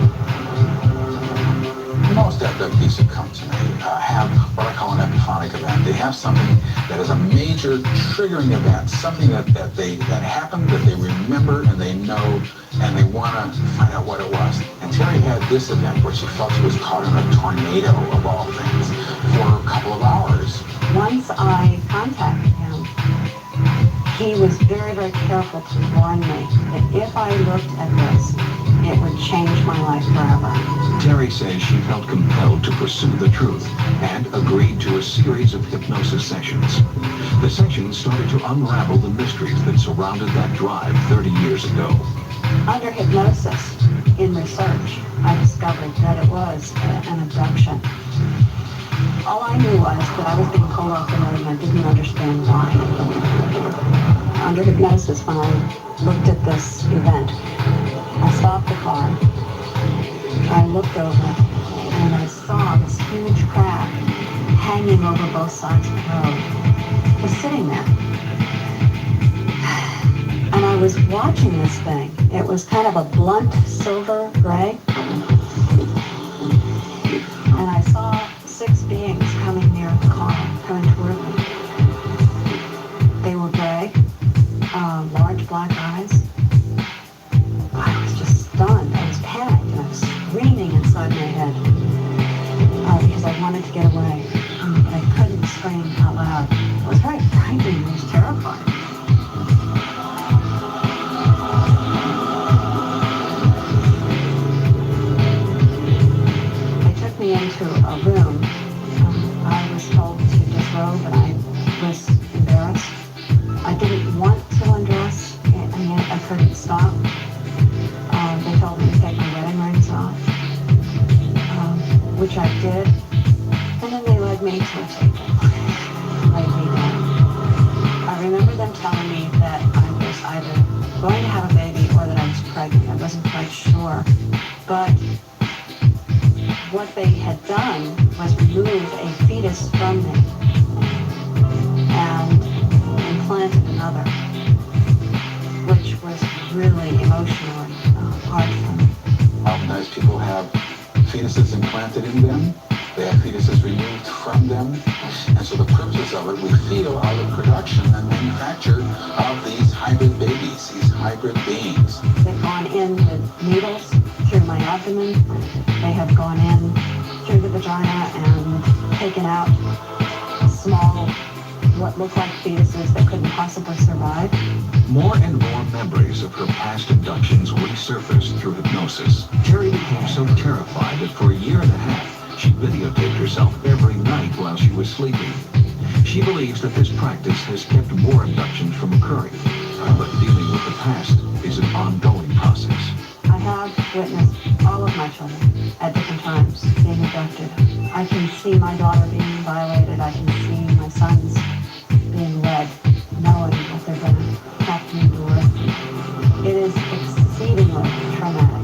Most abductees who come to me have what I call an epiphanic event. They have something that is a major triggering event, something that happened, that they remember and they know, and they want to find out what it was. And Terry had this event where she felt she was caught in a tornado, of all things, for a couple of hours. Once I contacted him, he was very, very careful to warn me that if I looked at this, it would change my life forever. Terry says she felt compelled to pursue the truth and agreed to a series of hypnosis sessions. The sessions started to unravel the mysteries that surrounded that drive 30 years ago. Under hypnosis, in research, I discovered that it was an abduction. All I knew was that I was being pulled off the road and I didn't understand why. Under hypnosis, when I looked at this event, I stopped the car. I looked over and I saw this huge crab hanging over both sides of the road. It was sitting there. And I was watching this thing. It was kind of a blunt silver gray. And I saw 6 beings coming near the car, coming toward me. They were gray, large black eyes. I was just stunned. I was panicked and I was screaming inside my head because I wanted to get away. But I couldn't scream out loud. It was very frightening. It was terrifying. They took me into a room. I was told to disrobe and I was embarrassed. I didn't want to undress and yet I couldn't stop. They told me to take my wedding rings off, which I did. And then they led me to a table, laid me down. I remember them telling me that I was either going to have a baby or that I was pregnant. I wasn't quite sure. But what they had done was remove a fetus from me and implanted another, which was really emotionally hard for me. Oftentimes people have fetuses implanted in them. They have fetuses removed from them. And so the purpose of it, we feel out of production and manufacture of these hybrid babies, these hybrid beings. They've gone in with needles through my abdomen. They have gone in through the vagina and taken out small, what looked like fetuses that couldn't possibly survive. More and more memories of her past abductions resurfaced through hypnosis. Terry became so terrified that for a year and a half, she videotaped herself every night while she was sleeping. She believes that this practice has kept more abductions from occurring, but dealing with the past is an ongoing process. I have witnessed all of my children at different times being abducted. I can see my daughter being violated. I can see my sons being led, knowing that they're going to have to endure. It is exceedingly traumatic.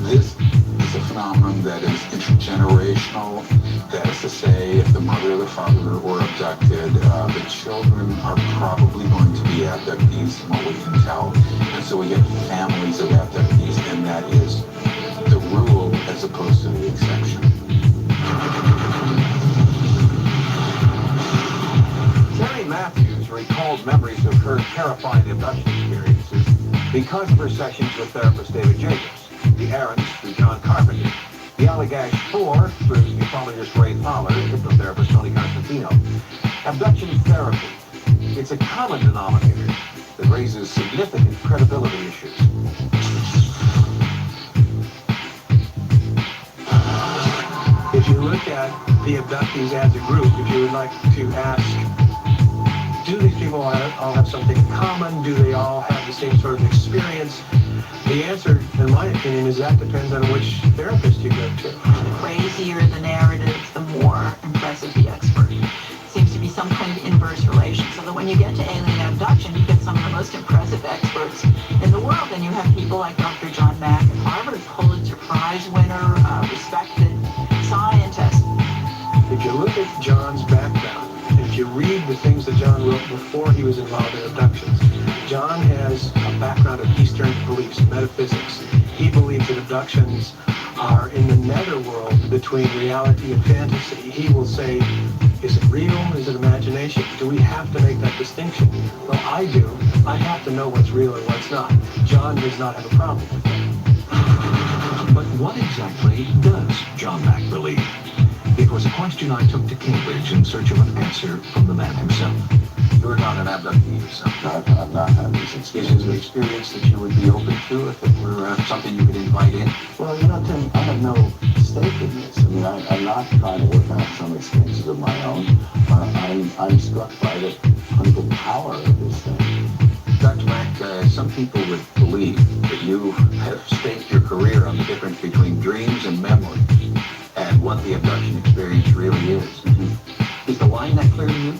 This is a phenomenon that is intergenerational. That is to say, if the mother or the father were abducted, the children are probably going to be abductees, from what we can tell. And so we get families of abductees, and that is the rule as opposed to the exception. Terry Matthews her terrifying abduction experiences because of her sessions with therapist David Jacobs, the Aarons through John Carpenter, the Allagash 4 through ufologist Ray Fowler, and hypnotherapist Tony Constantino. Abduction therapy, it's a common denominator that raises significant credibility issues. If you look at the abductees as a group, if you would like to ask, do these people all have something in common? Do they all have the same sort of experience? The answer, in my opinion, is that depends on which therapist you go to. The crazier the narrative, the more impressive the expert. Seems to be some kind of inverse relation, so that when you get to alien abduction, you get some of the most impressive experts in the world, and you have people like Dr. John Mack at Harvard, Pulitzer Prize winner, respected scientist. If you look at John's background, if you read the things that John wrote before he was involved in abductions, John has a background of Eastern beliefs, metaphysics. He believes that abductions are in the netherworld between reality and fantasy. He will say, is it real? Is it imagination? Do we have to make that distinction? Well, I do. I have to know what's real and what's not. John does not have a problem with that. But what exactly does John Mack believe? It was a question I took to Cambridge in search of an answer from the man himself. You're not an abductee yourself. I've not had these Is experiences. it an experience that you would be open to if it were something you could invite in? Well, you know, Tim, I have no stake in this. I mean, I'm not trying to work out some experiences of my own. I'm struck by the clinical power of this thing. Dr. Mack, some people would believe that you have staked your career on the difference between dreams and memory and what the abduction experience really is. Mm-hmm. Is the line that clear to you?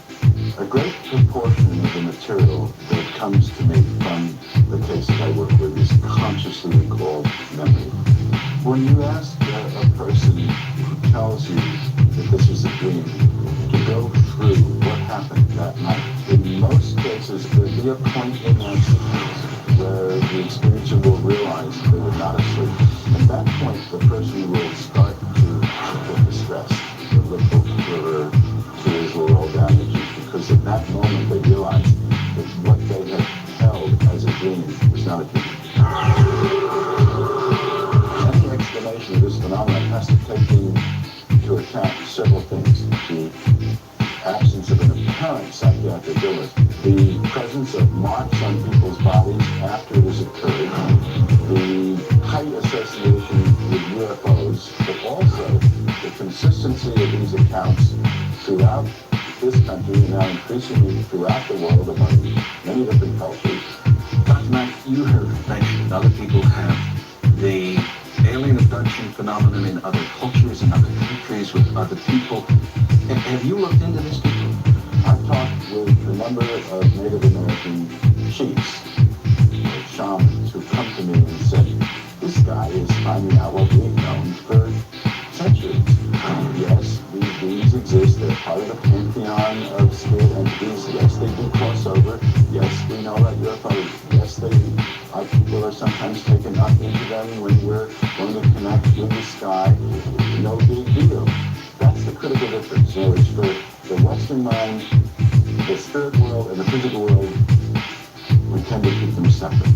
A great proportion of the material that comes to me from the cases I work with is consciously recalled memory. When you ask a person who tells you that this is a dream to go through what happened that night, in most cases there'll be a point in that sequence where the experiencer will realize they were not asleep. At that point, the person will start to get distressed. The river tears will roll down the cheek, because at that moment they realize that what they had held as a dream was not a dream. Any explanation of this phenomenon has to take into account several things. The absence of an apparent psychiatric illness, the presence of marks on people's bodies after it has occurred, the tight association with UFOs, but also the consistency of these accounts throughout this country and now increasingly throughout the world among many different cultures. Dr. Mack, you have mentioned other people have the alien abduction phenomenon in other cultures and other countries with other people. Have you looked into this deeply? I've talked with a number of Native American chiefs, or shamans, who come to me and said, this guy is finding out what we've known for centuries. Yes, these beings exist. They're part of the pantheon of spirit entities. Yes, they do cross over. Yes, we know about UFOs. Yes, our people are sometimes taken up into them when we're going to connect with the sky. No big deal. That's the critical difference. In other words, for the Western mind, the spirit world and the physical world, we tend to keep them separate.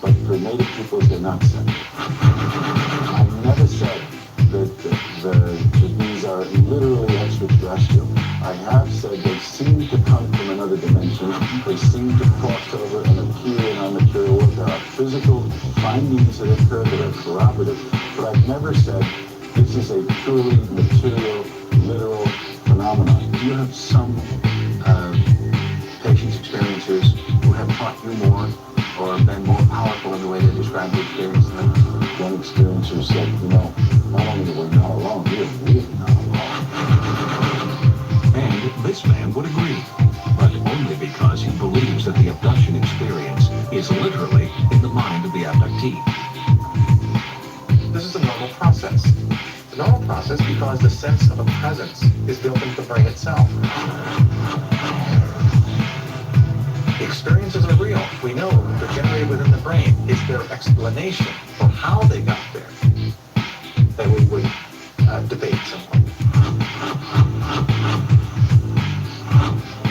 But for Native peoples, they're not separate. I've never said that these are literally extraterrestrial. I have said they seem to come from another dimension. They seem to cross over and appear in our material world. There are physical findings that occur that are corroborative. But I've never said this is a purely material, literal phenomenon. Do you have some patients, experiencers who have taught you more or been more powerful in the way they describe the experience than one experiencer said, you know, not only are we not alone, we are really not alone. And this man would agree, but only because he believes that the abduction experience is literally in the mind of the abductee. This is a normal process. It's a normal process because the sense of a presence is built into the brain itself. Experiences are real. We know they're generated within the brain. It's their explanation for how they got there that we would debate somewhat.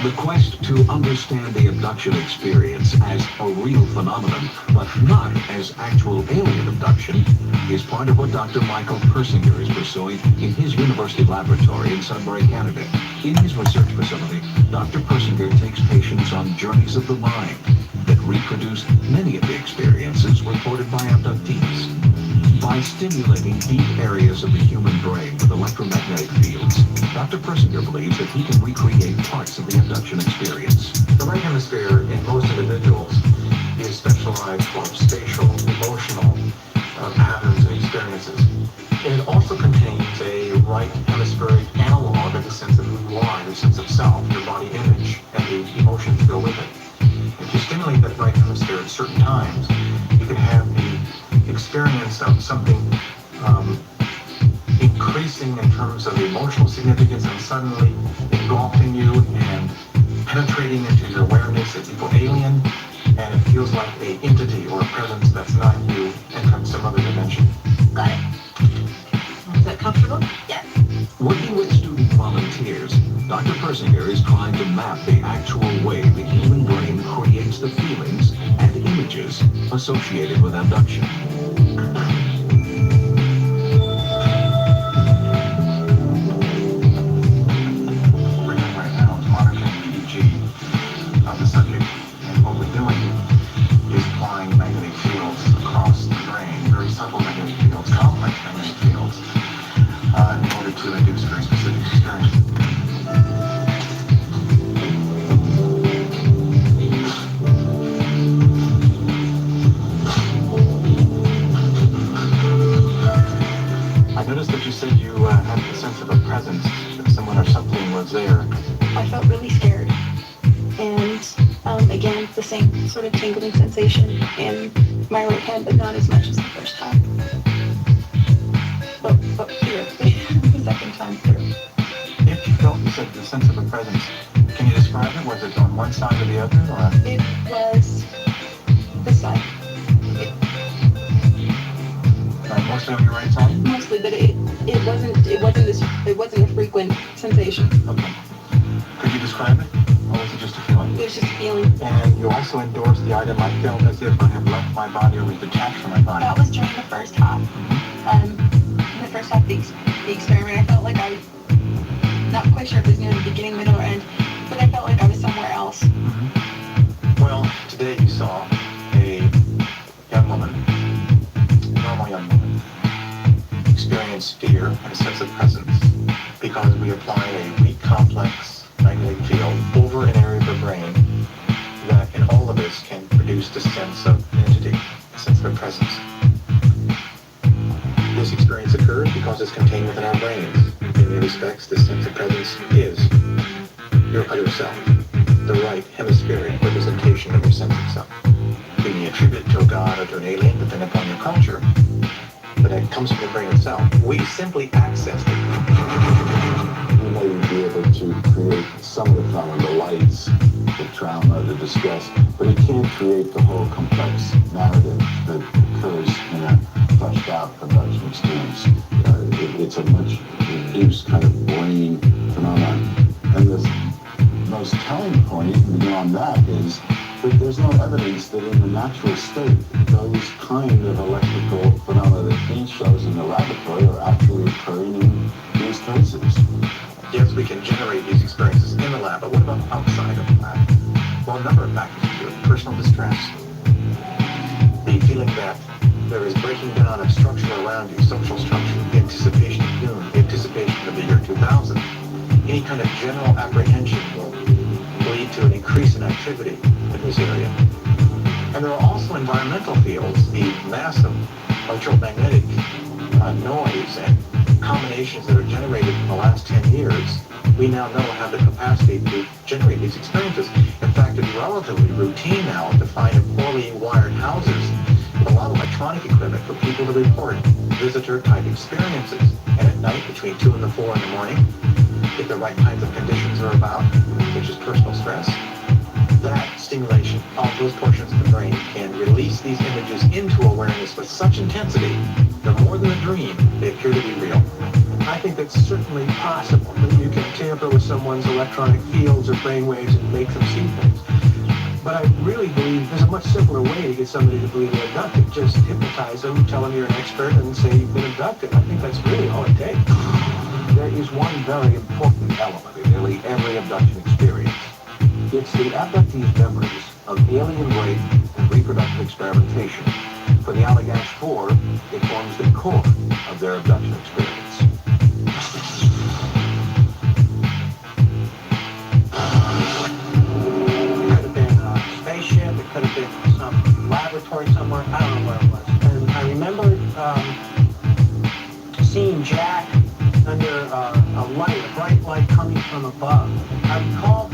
The quest to understand the abduction experience as a real phenomenon, but not as actual alien abduction, is part of what Dr. Michael Persinger is pursuing in his university laboratory in Sudbury, Canada. In his research facility, Dr. Persinger takes patients on journeys of the mind that reproduce many of the experiences reported by abductees. By stimulating deep areas of the human brain with electromagnetic fields, Dr. Persinger believes that he can recreate parts of the abduction experience. The right hemisphere in most individuals is specialized for spatial, emotional patterns and experiences. And it also contains a right hemispheric analog of the sense of who you are, the sense of self, your body image, and the emotions that go with it. If you stimulate that right hemisphere at certain times, you can have the experience of something increasing in terms of the emotional significance and suddenly engulfing you and penetrating into your awareness as equal alien, and it feels like an entity or a presence that's not you and from some other dimension. Got it. Is that comfortable? Yes. Working with student volunteers, Dr. Persinger is trying to map the actual way the human brain creates the feelings and images associated with abduction. Sort of tingling sensation in my right hand, but not as much as the first time. But here, the second time through. If you felt the sense of a presence, can you describe it? Was it on one side or the other? Or? It was this side. Mostly on your right side? Mostly, but it wasn't a frequent sensation. Okay. Could you describe it? Or was it just a feeling? It was just a feeling. And you also endorsed the item, I felt as if I had left my body or was detached from my body. That was during the first half. The first half of the experiment, I felt like I was not quite sure if it was near the beginning, middle, or end, but I felt like I was somewhere else. Well, today you saw a young woman, normal young woman, experience fear and a sense of presence because we apply a weak, complex magnetic field over an area of the brain that in all of us can produce the sense of entity, a sense of a presence. This experience occurs because it's contained within our brains. In many respects, this sense of presence is your other self, the right hemispheric representation of your sense of self. You may attribute it to a god or to an alien, depending upon your culture, but it comes from the brain itself. We simply access it. We may be able to create some of the trauma, the lights, the trauma, the distress, but it can't create the whole complex narrative that occurs in a fleshed out abduction experience. It's a much reduced kind of brain phenomenon. And the most telling point beyond that is that there's no evidence that in the natural state, those kind of electrical phenomena that Dean shows in the laboratory are actually occurring in these cases. Yes, we can generate these experiences in the lab, but what about outside of the lab? Well, a number of factors can do it. Personal distress, the feeling that there is breaking down of structure around you, social structure, the anticipation of doom, the anticipation of the year 2000. Any kind of general apprehension will lead to an increase in activity in this area. And there are also environmental fields, the massive electromagnetic noise and combinations that are generated in the last 10 years. We now know have the capacity to generate these experiences. In fact, it's relatively routine now to find poorly wired houses with a lot of electronic equipment for people to report visitor-type experiences. And at night, between 2 and 4 in the morning, if the right kinds of conditions are about, which is personal stress, that stimulation of those portions of the brain can release these images into awareness with such intensity, they're more than a dream, they appear to be real. I think it's certainly possible that you can take tamper with someone's electronic fields or brainwaves and make them see things. But I really believe there's a much simpler way to get somebody to believe they're abducted. Just hypnotize them, tell them you're an expert, and say you've been abducted. I think that's really all it takes. There is one very important element in nearly every abduction experience. It's the abductee's memories of alien rape and reproductive experimentation. For the Allagash 4, it forms the core of their abduction experience. It could have been a spaceship, it could have been some laboratory somewhere, I don't know where it was. And I remember seeing Jack under a light, a bright light coming from above. I recall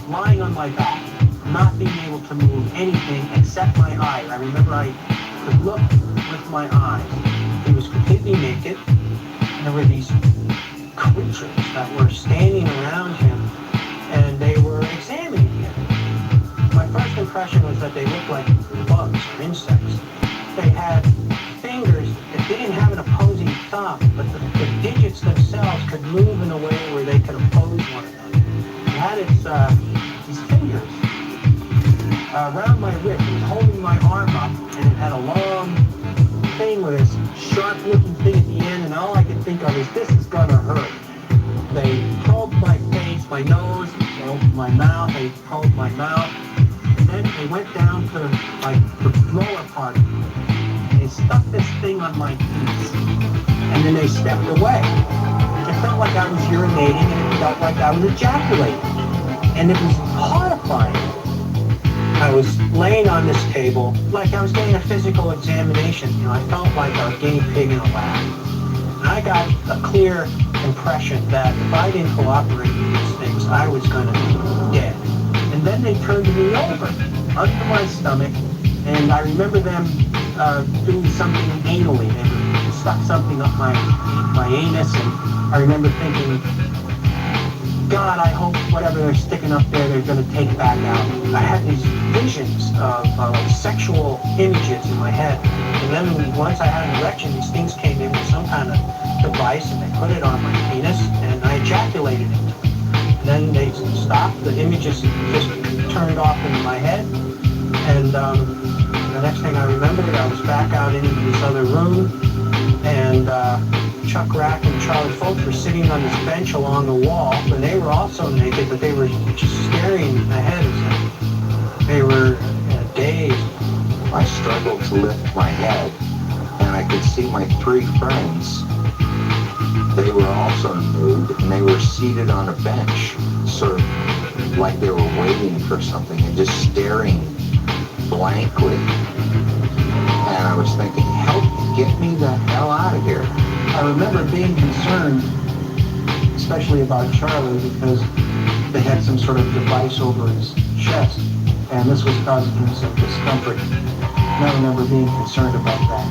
lying on my back, not being able to move anything except my eyes. I remember I could look with my eyes. He was completely naked, and there were these creatures that were standing around him, and they were examining him. My first impression was that they looked like bugs or insects. They had fingers that didn't have an opposing thumb, but the digits themselves could move in a way where they could oppose one another. It had these fingers around my wrist. It was holding my arm up, and it had a long thing with this sharp-looking thing at the end, and all I could think of is, this is gonna hurt. They probed my face, my nose, they opened my mouth, they probed my mouth, and then they went down to the lower part. They stuck this thing on my teeth, and then they stepped away. It felt like I was urinating, and it felt like I was ejaculating, and it was horrifying. I was laying on this table like I was getting a physical examination. You know, I felt like a guinea pig in a lab. And I got a clear impression that if I didn't cooperate with these things, I was going to be dead. And then they turned me over under my stomach, and I remember them doing something anally. They stuck something up my anus, and I remember thinking, God, I hope whatever they're sticking up there, they're going to take back out. I had these visions of sexual images in my head. And then once I had an erection, these things came in with some kind of device, and they put it on my penis, and I ejaculated into it. And then they stopped. The images just turned off into my head. And the next thing I remembered, I was back out into this other room, and Chuck Rack and Charlie Folks were sitting on this bench along the wall, and they were also naked, but they were just staring ahead of them. They were dazed. I struggled to lift my head, and I could see my three friends. They were also nude, and they were seated on a bench, sort of like they were waiting for something and just staring blankly. And I was thinking, help get me the hell out of here. I remember being concerned, especially about Charlie, because they had some sort of device over his chest, and this was causing him some discomfort. And I remember being concerned about that.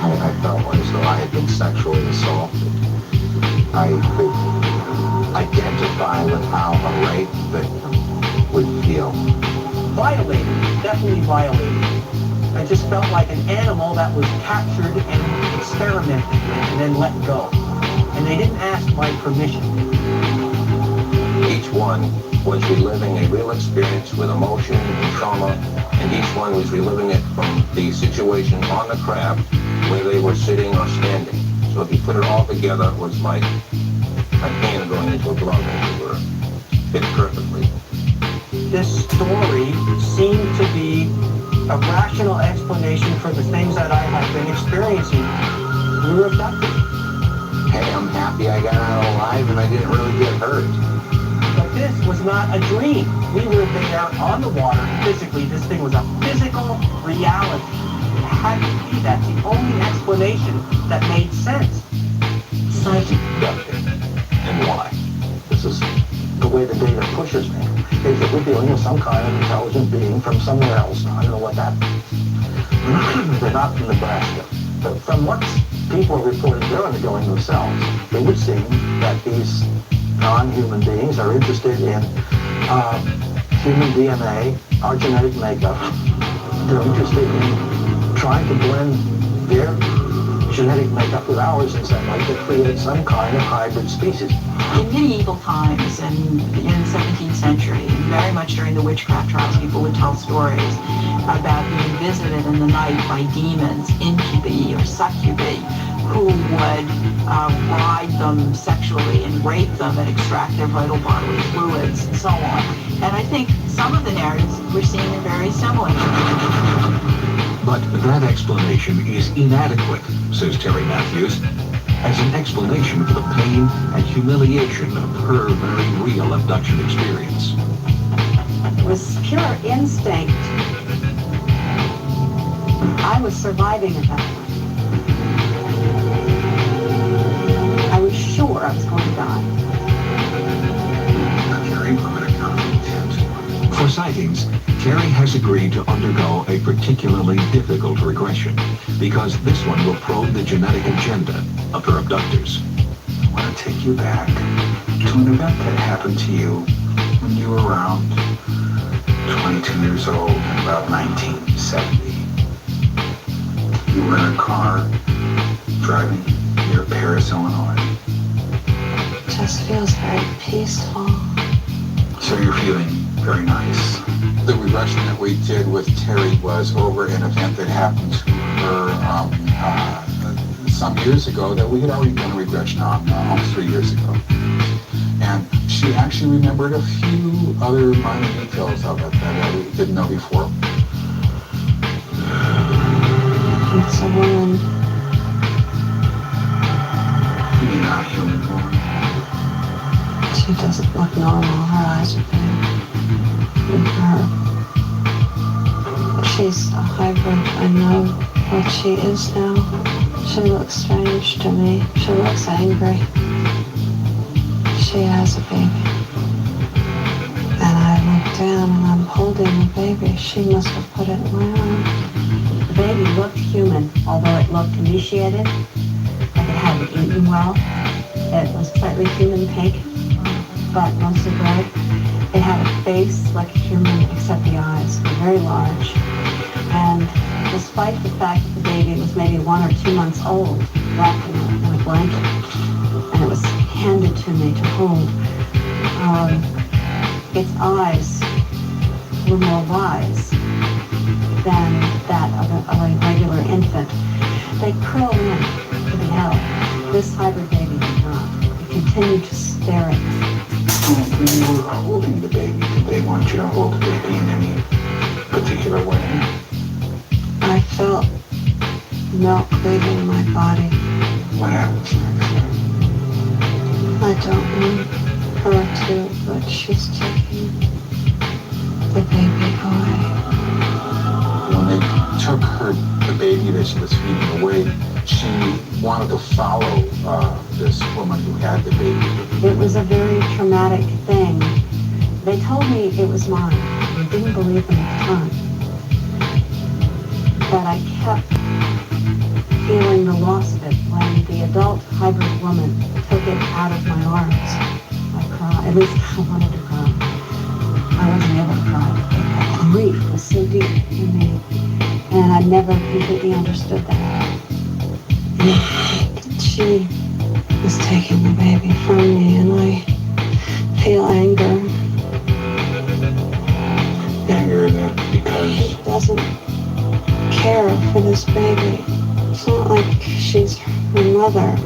I felt as though I had been sexually assaulted. I could identify with how a rape victim would feel. Violated, definitely violated. I just felt like an animal that was captured and experimented with and then let go. And they didn't ask my permission. Each one was reliving a real experience with emotion and trauma, and each one was reliving it from the situation on the craft where they were sitting or standing. So if you put it all together, it was like a hand going into a glove, as it were. Fit perfectly. This story seemed to be a rational explanation for the things that I had been experiencing. We were abducted. Hey, I'm happy I got out alive and I didn't really get hurt. But this was not a dream. We were there on the water physically. This thing was a physical reality. It had to be. That's the only explanation that made sense. Psychic abducted. And why? This is the way the data pushes me. Is that we're dealing with some kind of intelligent being from somewhere else. I don't know what that is. They're not from Nebraska. But from what people have reported they're undergoing themselves, it would seem that these non-human beings are interested in human DNA, our genetic makeup. They're interested in trying to blend their genetic makeup of ours in some way to create some kind of hybrid species. In medieval times and in the 17th century, and very much during the witchcraft trials, people would tell stories about being visited in the night by demons, incubi or succubi, who would ride them sexually and rape them and extract their vital bodily fluids and so on. And I think some of the narratives we're seeing are very similar. But that explanation is inadequate, says Terry Matthews, as an explanation for the pain and humiliation of her very real abduction experience. It was pure instinct. I was surviving at that point. I was sure I was going to die. Terry, I'm going to count to 10. For sightings, Terry has agreed to undergo a particularly difficult regression because this one will probe the genetic agenda of her abductors. I want to take you back to an event that happened to you when you were around 22 years old in about 1970. You were in a car driving near Paris, Illinois. It just feels very peaceful. So you're feeling very nice. The regression that we did with Terry was over an event that happened to her some years ago that we had already done a regression on almost 3 years ago. And she actually remembered a few other minor details of it that we didn't know before. It's a woman. You mean not a human woman? She doesn't look normal. Her eyes are big. And her. She's a hybrid. I know what she is now. She looks strange to me. She looks angry. She has a baby. And I look down and I'm holding the baby. She must have put it in my arm. The baby looked human, although it looked emaciated, like it hadn't eaten well. It was slightly human pink, but mostly gray. It had a face like a human, except the eyes were very large. And despite the fact that the baby was maybe 1 or 2 months old, wrapped in a blanket, and it was handed to me to hold, its eyes were more wise than that of a regular infant. They curled in to be held. This hybrid baby did not. It continued to stare at me. When you were holding the baby, did they want you to hold the baby in any particular way? I felt milk leaving my body. What happens next? I don't want her to, but she's taking the baby away. When they took the baby that she was feeding away, she wanted to follow this woman who had the baby. It was a very traumatic thing. They told me it was mine. I didn't believe them at the time. But I kept feeling the loss of it when the adult hybrid woman took it out of my arms. I cried. At least I wanted to cry. I wasn't able to cry. The grief was so deep in me. And I never completely understood that. She was taking the baby from me, and I feel anger. Anger that because She doesn't care for this baby. It's not like she's her mother.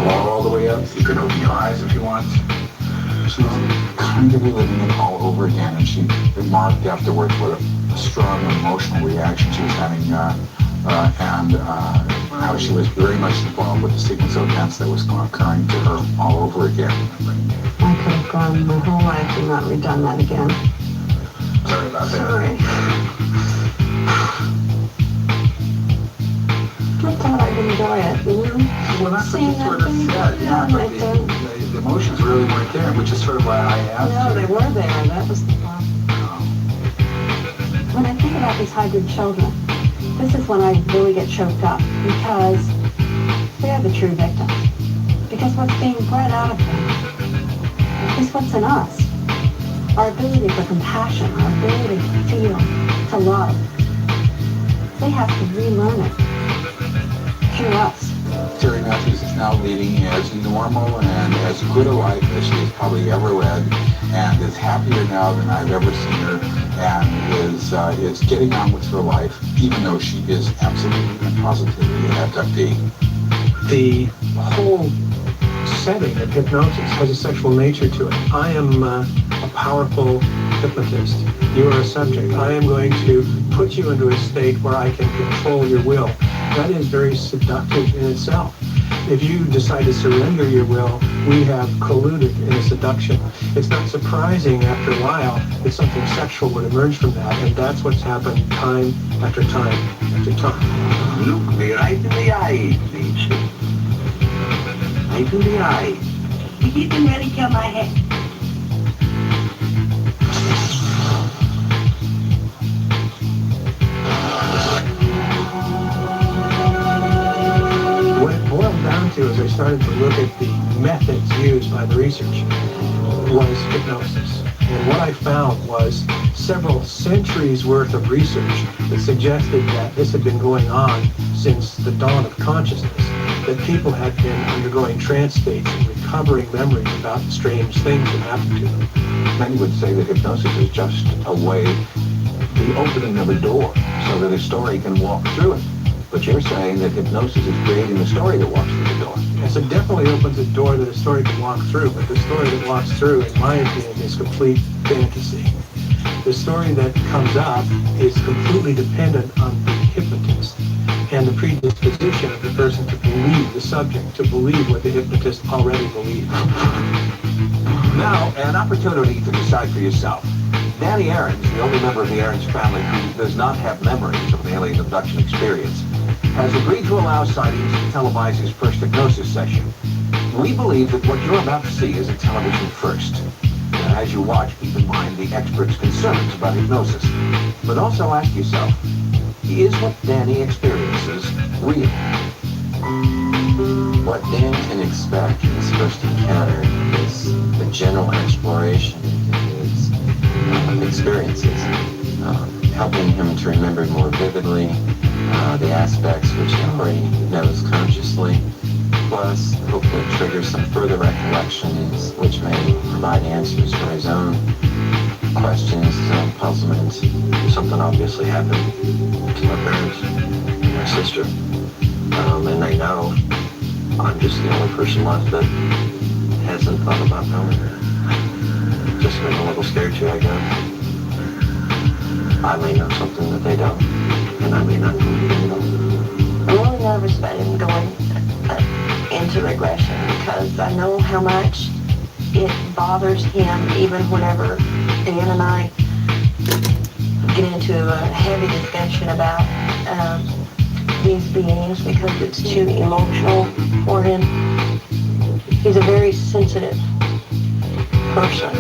all the way up. You can open your eyes if you want. She's kind of reliving it all over again, and she remarked afterwards what a strong emotional reaction she was having, and how she was very much involved with the sequence of events that was occurring to her all over again. I could have gone my whole life and not redone that again. Sorry about that. Sorry. I thought I'd enjoy it, you know? Well, that's what Seeing you sort that of thing said, go yeah, down, but I don't- the emotions really weren't there, which is sort of why I asked No, you. they were there. That was the problem. When I think about these hybrid children, this is when I really get choked up, because they're the true victims. Because what's being bred out of them is what's in us. Our ability for compassion, our ability to feel, to love. They have to relearn it. Who else? Terry Matthews is now leading as normal and as good a life as she has probably ever led, and is happier now than I've ever seen her, and is getting on with her life, even though she is absolutely and positively an abductee. The whole setting of hypnosis has a sexual nature to it. I am a powerful hypnotist. You are a subject. I am going to put you into a state where I can control your will. That is very seductive in itself. If you decide to surrender your will, we have colluded in a seduction. It's not surprising after a while that something sexual would emerge from that, and that's what's happened time after time after time. Look me right in the eye, Nietzsche. Right in the eye. You didn't really kill my head. What it boiled down to as I started to look at the methods used by the research was hypnosis. And what I found was several centuries worth of research that suggested that this had been going on since the dawn of consciousness, that people had been undergoing trance states and recovering memories about strange things that happened to them. Many would say that hypnosis is just a way, the opening of a door, so that a story can walk through it. But you're saying that hypnosis is creating the story that walks through the door. Yes, it definitely opens a door that a story can walk through, but the story that walks through, in my opinion, is complete fantasy. The story that comes up is completely dependent on the hypnotist and the predisposition of the person to believe, the subject, to believe what the hypnotist already believed. Now, an opportunity to decide for yourself. Danny Aarons, the only member of the Aarons family who does not have memories of an alien abduction experience, has agreed to allow Sightings to televise his first hypnosis session. We believe that what you're about to see is a television first. Now, as you watch, keep in mind the experts' concerns about hypnosis. But also ask yourself, is what Danny experiences real? What Dan can expect in his first encounter is the general exploration of his experiences, helping him to remember more vividly the aspects which he already knows consciously, plus hopefully trigger some further recollections which may provide answers for his own questions, his own puzzlements. Something obviously happened to my parents, my sister, and they know I'm just the only person left that hasn't thought about knowing her. Just been a little scared too, I guess. I may know something that they don't, and I may not know anything at all. I'm really nervous about him going into regression because I know how much it bothers him even whenever Dan and I get into a heavy discussion about these beings because it's too emotional for him. He's a very sensitive person.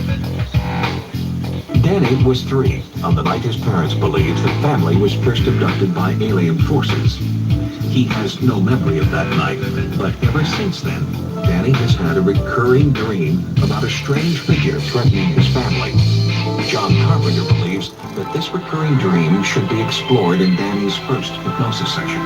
Danny was 3 on the night his parents believed the family was first abducted by alien forces. He has no memory of that night, but ever since then, Danny has had a recurring dream about a strange figure threatening his family. John Carpenter believes that this recurring dream should be explored in Danny's first hypnosis session.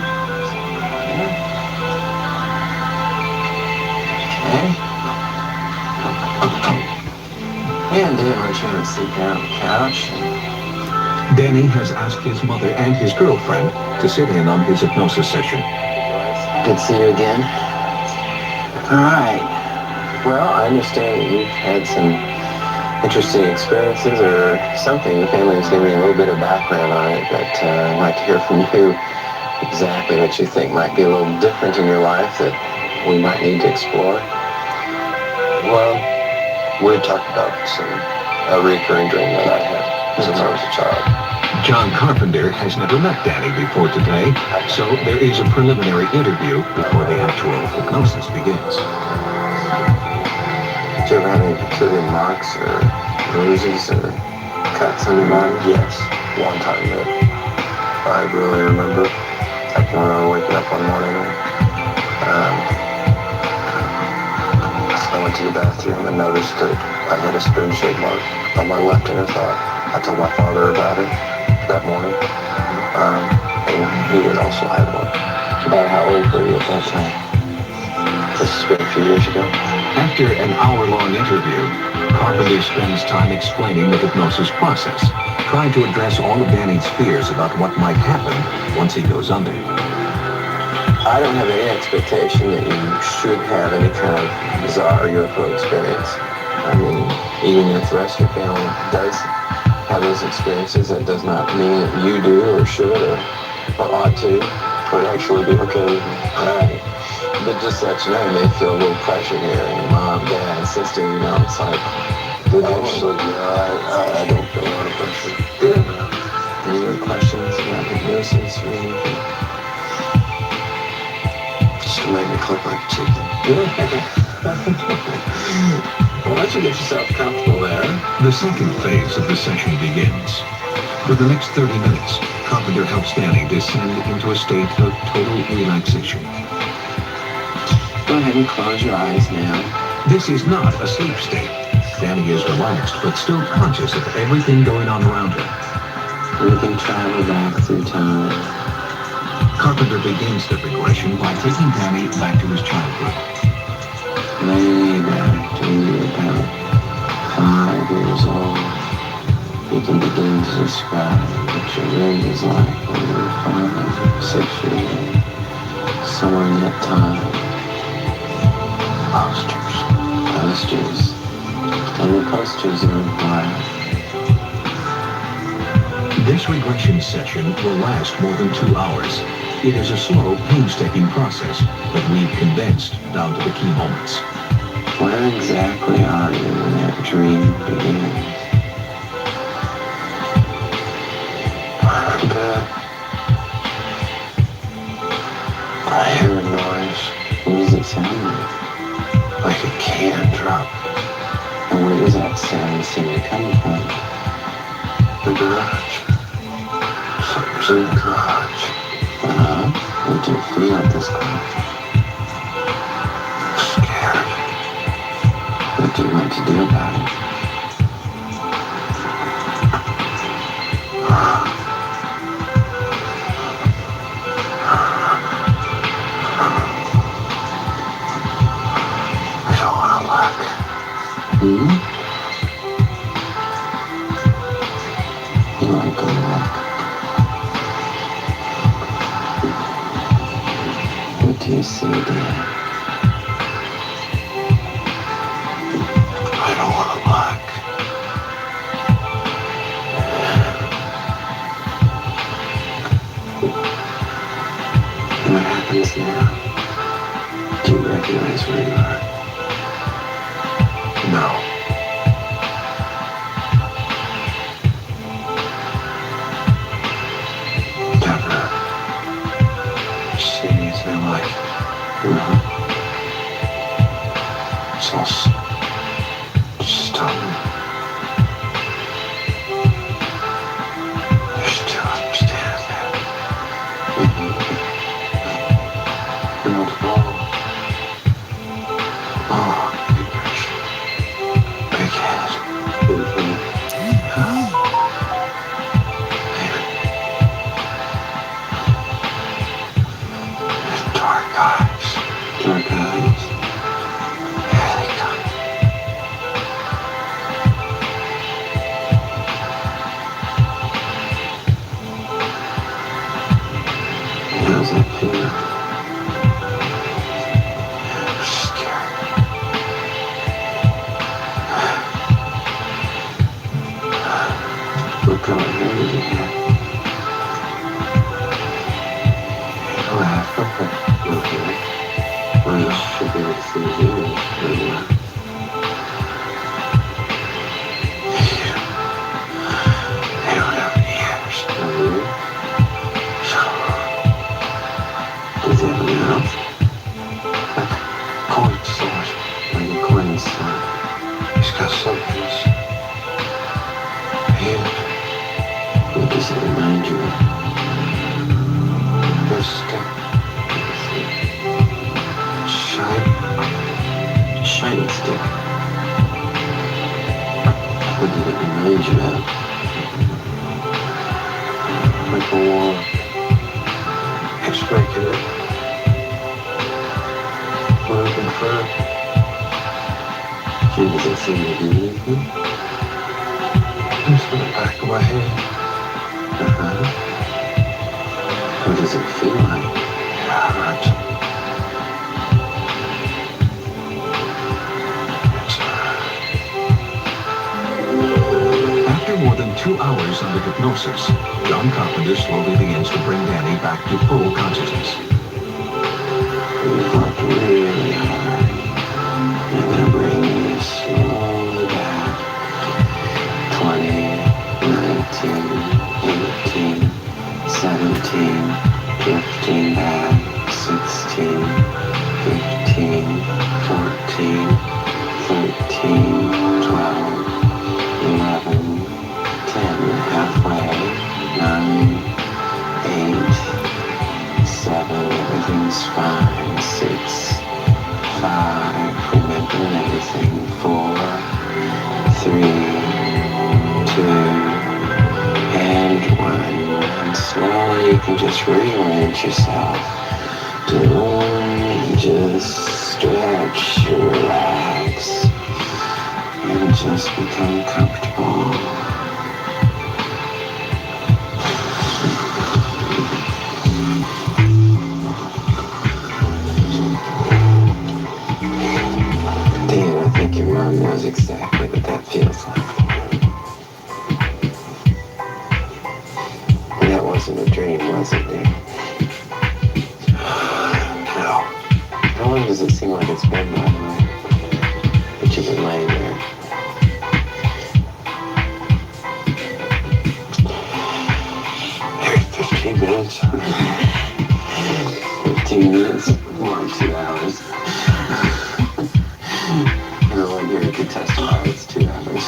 And Dan went trying to sleep down on the couch. Danny has asked his mother and his girlfriend to sit in on his hypnosis session. Good to see you again. All right. Well, I understand that you've had some interesting experiences or something. The family was giving me a little bit of background on it, but I'd like to hear from you exactly what you think might be a little different in your life that we might need to explore. Well, we talked about a recurring dream that I had since I was a child. John Carpenter has never met Danny before today, so there is a preliminary interview before the actual hypnosis begins. Did you ever have any peculiar marks or bruises or cuts on your body? Yes, one time that I really remember. I can remember waking up one morning and I went to the bathroom and noticed that I had a spoon-shaped mark on my left inner thigh. I told my father about it that morning, and he had also had one. About how old were you at that time? This has been a few years ago. After an hour-long interview, Carpenter spends time explaining the hypnosis process, trying to address all of Danny's fears about what might happen once he goes under. I don't have any expectation that you should have any kind of bizarre UFO experience. I mean, even if the rest of your family does have those experiences, that does not mean that you do or should or ought to, or actually be okay with me. Right. But just to let you know, you may feel a little pressure here, and your mom, dad, sister, you know, it's like, actually, I don't feel a lot of pressure. Good. Any other questions about hypnosis or anything? Just to make me click like a chicken. Well, why don't you get yourself comfortable there? The second phase of the session begins. For the next 30 minutes, Carpenter helps Danny descend into a state of total relaxation. Go ahead and close your eyes now. This is not a sleep state. Danny is relaxed, but still conscious of everything going on around her. We can travel back through time. Carpenter begins the regression by taking Danny back to his childhood. Way back to when you were about 5 years old. You can begin to describe what your room was like when you were 5, 6 years old. Somewhere in that time. Posters. And the posters are required. This regression session will last more than 2 hours. It is a slow, painstaking process, but we've condensed down to the key moments. Where exactly are you when that dream begins? I'm in bed. I hear a noise. What does it sound like? Like a can drop. And where does that sound seem to come from? The garage. Something's in the garage. What do you feel at this point? Scared. What do you want to do about it? I don't want to look. You want to go look? What do you see, dear? I don't want to look. What happens now? Do you recognize where you are? No. Deborah. See anything like it? No. It's all stone. There's 2 of them standing there. No fall. Oh, big head. Dark eyes. Dark eyes. Here they come. How's that feel? Scary. What color hair did you have? Oh, I have purple. Okay. Well, you should be able to see the image pretty well. They don't have any ears. Oh, really? So, does he have any mouth? Like a coin sword. Like a coin sword. He's got something. And what does it remind you of? Your stick. Shiny stick. What did it remind you of? Like a wall. It's breaking it. looking for. Gee, does it seem to do anything? Just in the back of my head. Uh-huh. What does it feel like? It hurts. After more than 2 hours under hypnosis, John Carpenter slowly begins to bring Danny back to full consciousness. You work really hard. You're gonna bring me slowly back. 20, 19, 18, 17, 15 back, 16, 15, 14, 13, 12, 11, 10, halfway, 9, 8, 7, everything's fine, 6, 5, remembering everything, 4, 3, 2, and 1. And slowly you can just rearrange yourself. Just stretch, relax, and just become comfortable. Dan, I think your mom knows exactly what that feels like. That wasn't a dream, was it, Dan? No. How long does it seem like it's been, by the way, that you've been laying there? Maybe 15 minutes. 15 minutes? More than 2 hours. No one here could testify it's 2 hours.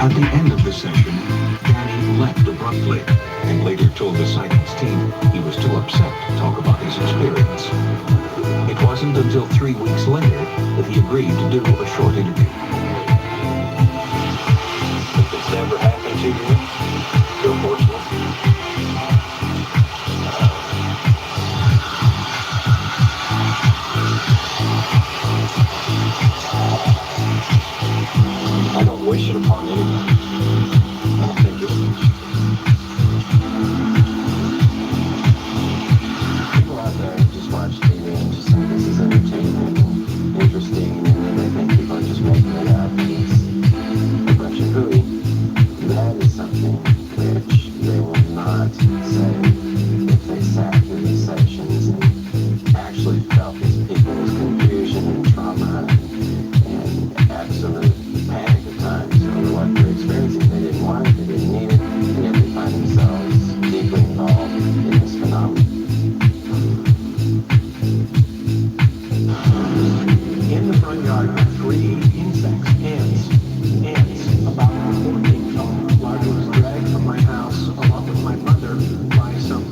At the end of the session, Danny left abruptly and later told the sightings team he was too upset to talk about his experience. It wasn't until 3 weeks later that he agreed to do a short interview. If it's never happened to you, you're fortunate. I don't wish it upon anyone. I don't think it. People out there just watch TV and just think this is entertaining and interesting, and then they think people are just making it up. And it's a bunch of hooey. That is something which they will not say if they sat through these sessions and actually felt these people's confusion and trauma and absolute panic at times over what they're experiencing. They didn't want it, they didn't need it, and yet they find themselves deeply involved in this phenomenon. In the front yard are 3 insects, ants, about 14 tall. Larger was dragged from my house along with my mother by some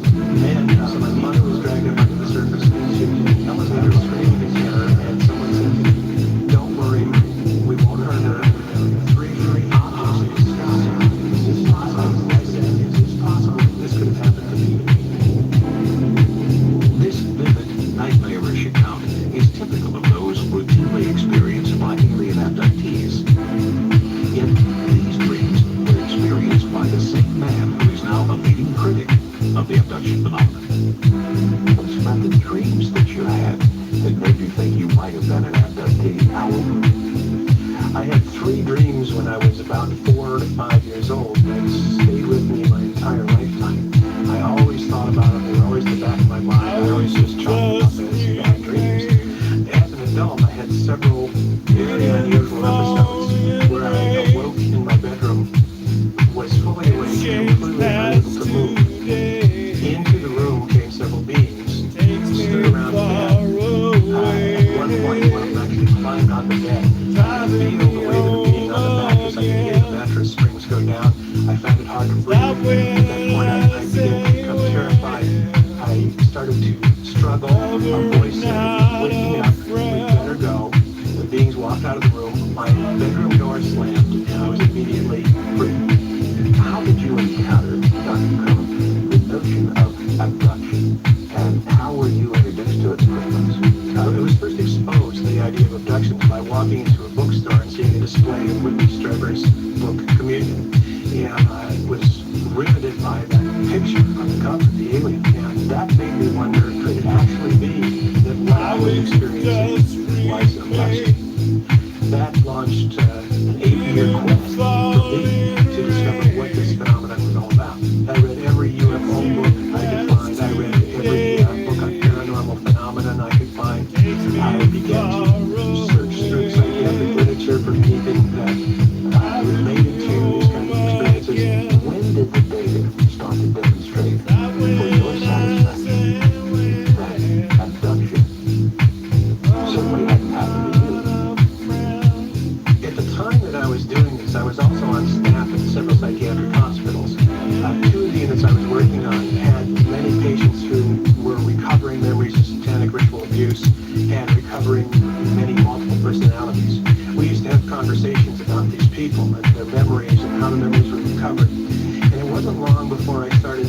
men. So my mother was dragged up to the surface into the elevator screaming in terror, and someone said to me, "Don't worry, we won't hurt her." 3 objects in the sky. Is this possible? I said, "Is this possible? This could have happened to me." This vivid, nightmarish account is typical of those routinely experienced by alien abductees. Yet these dreams were experienced by the same man who is now a leading critic of the abduction phenomenon. What's about the dreams that you had that made you think you might have been an abductee? How old were you? I had 3 dreams when I was about 4 to 5 years old that stayed with me my entire lifetime. I always thought about them. They were always in the back of my mind. I always just chalked them up as bad dreams. As an adult, I had several very unusual episodes where I awoke in my bedroom, was fully awake, completely unable to move. Into the room came several beings, stood around the bed. At one point, one of them actually climbed on the bed. I could feel the weight of the being on the mattress. I could hear the mattress springs go down. I found it hard to breathe. At that point, I began to become terrified. I started to struggle. A voice said, "Wake me up. We better go." The beings walked out of the room. My bed idea of abductions by walking into a bookstore and seeing a display of Whitney Strieber's book, Communion. And I was riveted by that picture on the cover of the alien. And that made me wonder, could it actually be that what I was experiencing was abduction? That launched an 8-year quest for me to discover what this phenomenon was all about. I read every UFO book I could find. I read every book on paranormal phenomenon I could find. I began to search through psychiatric literature for anything that related to these kind of experiences. When did the data start to demonstrate for your satisfaction that abduction simply hadn't happened to you? At the time that I was doing this, I was also on staff at several psychiatric hospitals. 2 of the units I was working on had many patients who were recovering memories of satanic ritual abuse and recovering many multiple personalities. We used to have conversations about these people and their memories and how the memories were recovered. And it wasn't long before I started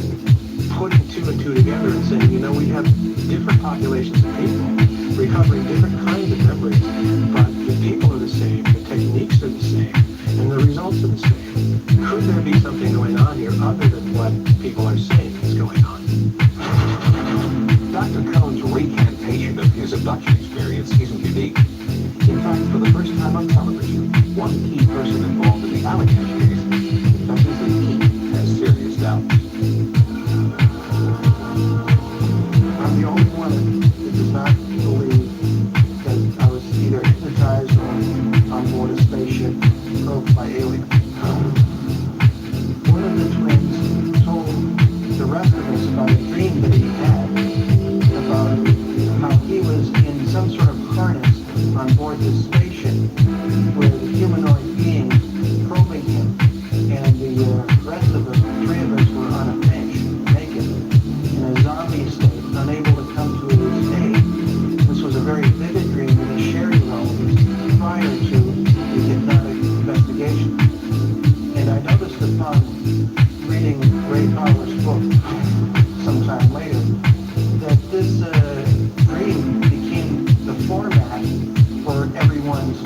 putting 2 and 2 together and saying, you know, we have different populations of people recovering different kinds of memories, but the people are the same, the techniques are the same, and the results are the same. Could there be something going on here other than what people are saying is going on? Dr. Cohn's recantation of his abduction experience isn't unique. In fact, for the first time on television, one key person involved in the Allagash case confesses that he has serious doubts. I'm the only one that does not believe that I was either hypnotized or on board a spaceship probed by aliens. One of the twins told the rest of us about a dream that he had about how he was in some sort of harness on board this spaceship where the humanoid beings probing him, and the rest of us, 3 of us, were on a bench, naked, in a zombie state, unable to come to his aid. This was a very vivid dream that he shared with all of us prior to the hypnotic investigation. And I noticed upon reading Ray Powers' book sometime later that this dream became the format for everyone's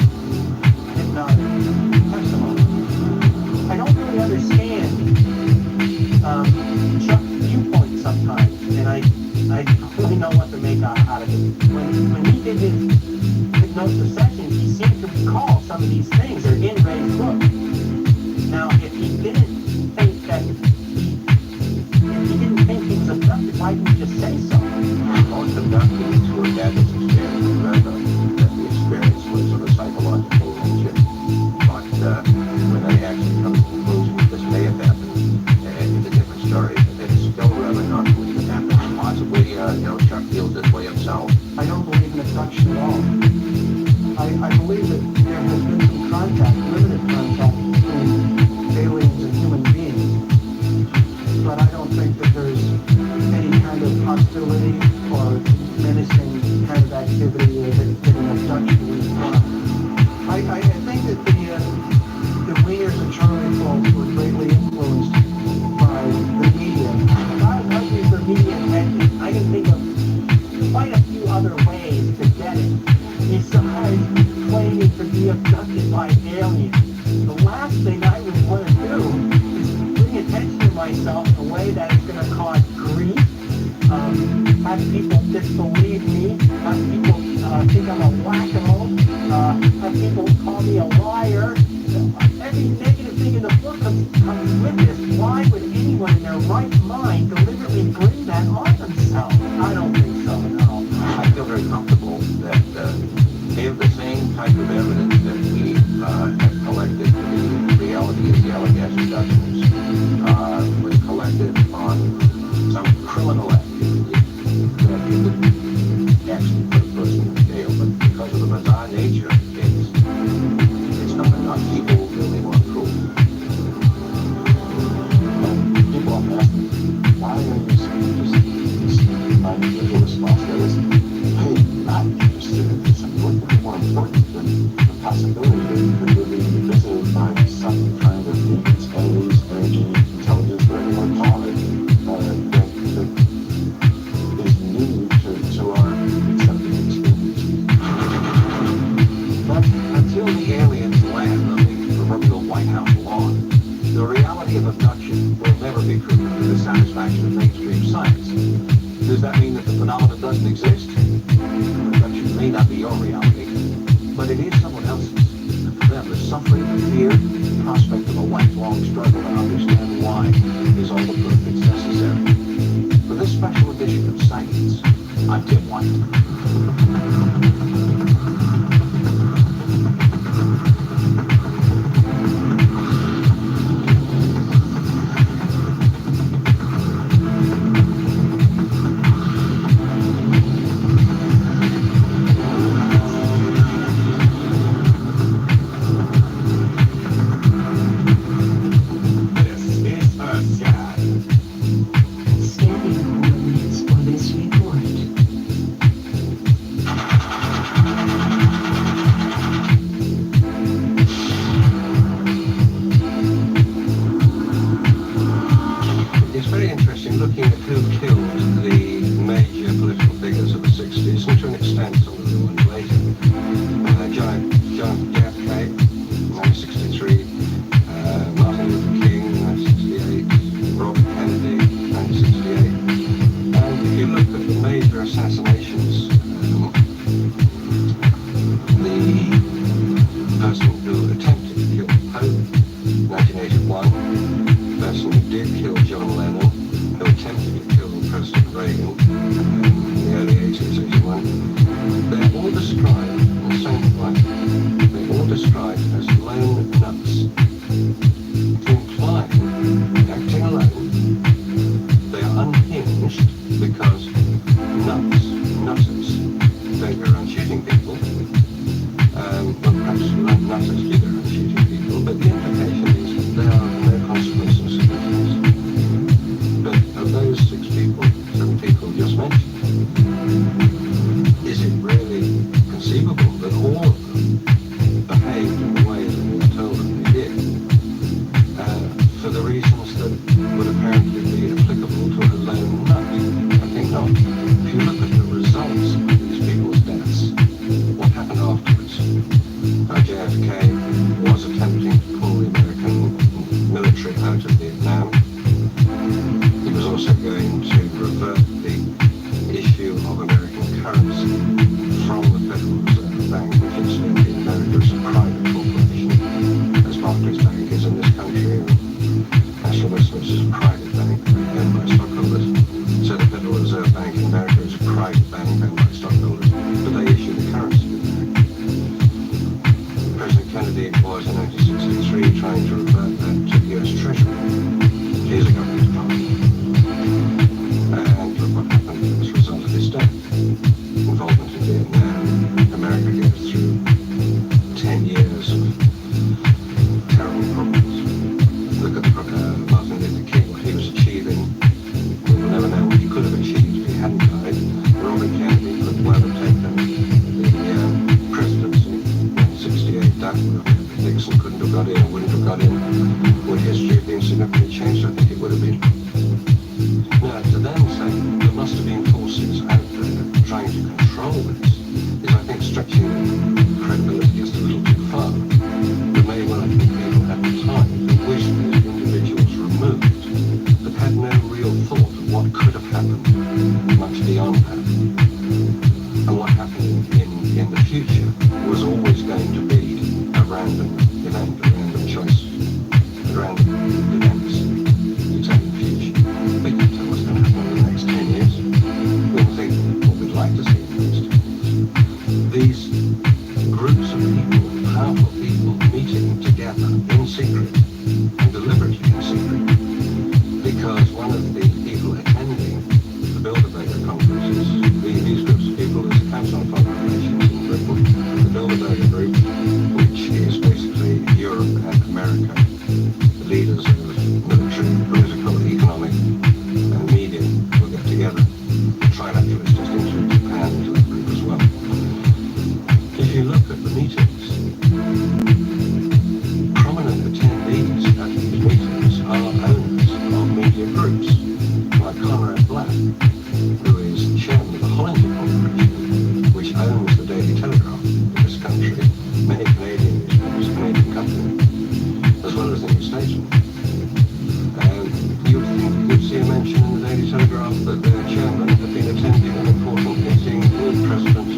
hypnotic testimony. I don't really understand Chuck's viewpoint sometimes, and I don't really know what to make out of it. When he did his hypnosis sessions, he seemed to recall some of these things that are in Ray's book. Now, if he didn't think that he was abducted, why didn't he just say so? Most abductees who have had this experience remember that the experience was of a psychological nature. But when they actually come to the conclusion that this may have happened, it's a different story. It's still rather not believe it happened. Possibly, Chuck feels this way himself. I don't believe in abduction at all. I believe that there has been some contact, limited contact, between aliens and human beings. But I don't think that there's any kind of hostility or menacing kind of activity that an abduction would imply. I think that the leaders of Charlie Falls were greatly influenced by the media. If I was for media attention, I can think of quite a few other ways to get it. Besides claiming to be abducted by aliens. The last thing I would want to do is bring attention to myself in a way that is going to cause grief, have people disbelieve me, have people think I'm a whack-a-mole, have people call me a liar. Every negative thing in the book comes with this. Why would anyone in their right mind deliberately bring that on themselves? I don't think so, no. I feel very comfortable that if the same type of evidence that we have collected for the reality of the Allagash abductions was collected on some criminal activity that it would actually put a person in jail. But because of the bizarre nature of the case, it's not enough. People really want proof. People often ask me, why are you saying just my individual response that is, hey, not interested in this. What would be more important than the possibility that you're being visited by some kind of beings, aliens, energy, intelligence, whatever you want to call it, that is new to our accepting experience? but it is someone else's. And for them, the suffering, the fear, the prospect of a lifelong struggle to understand why is all the proof that's necessary. For this special edition of Sightings, I'm Tim White.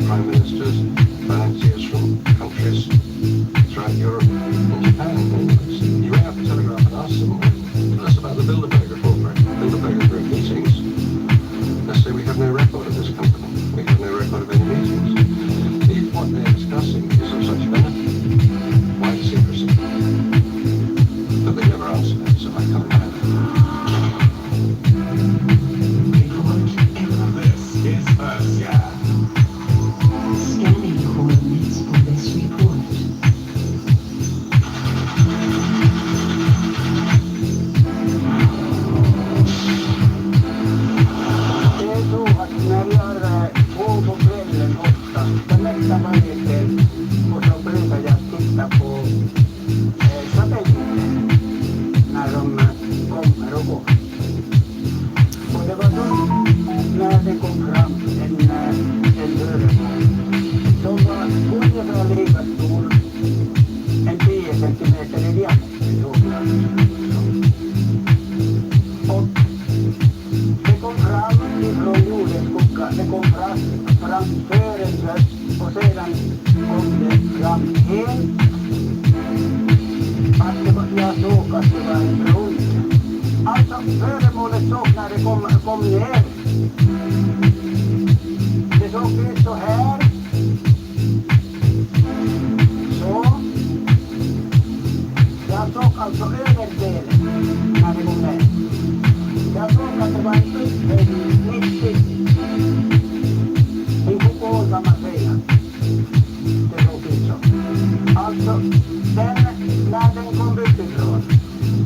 Prime ministers, financiers from countries marken och så brukar jag titta på satelliter när de kommer och går. Och det var då när det kom fram en dörrmål som var ungefär lika stor, en 10 centimeter i diameter. Och det kom fram ifrån jordens skugga, det kom fram för en röst och sedan kom det fram helt att det var, jag såg att det var en rund. Alltså föremålet såg när det kom ner. Det såg ut så här. Så. Jag såg alltså överdelen när det kom ner. Jag såg att det var en upphöjning mitt i. En kupol kan man säga. Det såg ut så. Alltså, när den kom utifrån.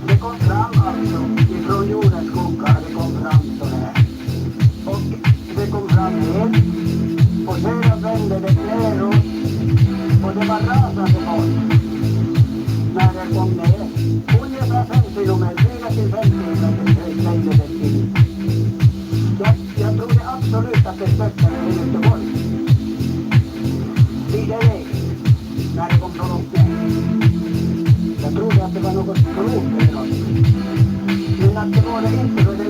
Det kom fram alltså ifrån jordens skugga. Det kom fram så här. Och det kom fram ner. Och sedan vände det neråt. Och det var rasande fart. När det kom ner. Ungefär 5 kilometer, 4 till 5 kilometer svängde det till. Jag trodde absolut att det stöttade i Göteborg. Vid det läget. När det kom så långt ner. Jag trodde att det var något skrot eller något. Men att det var det inte, för det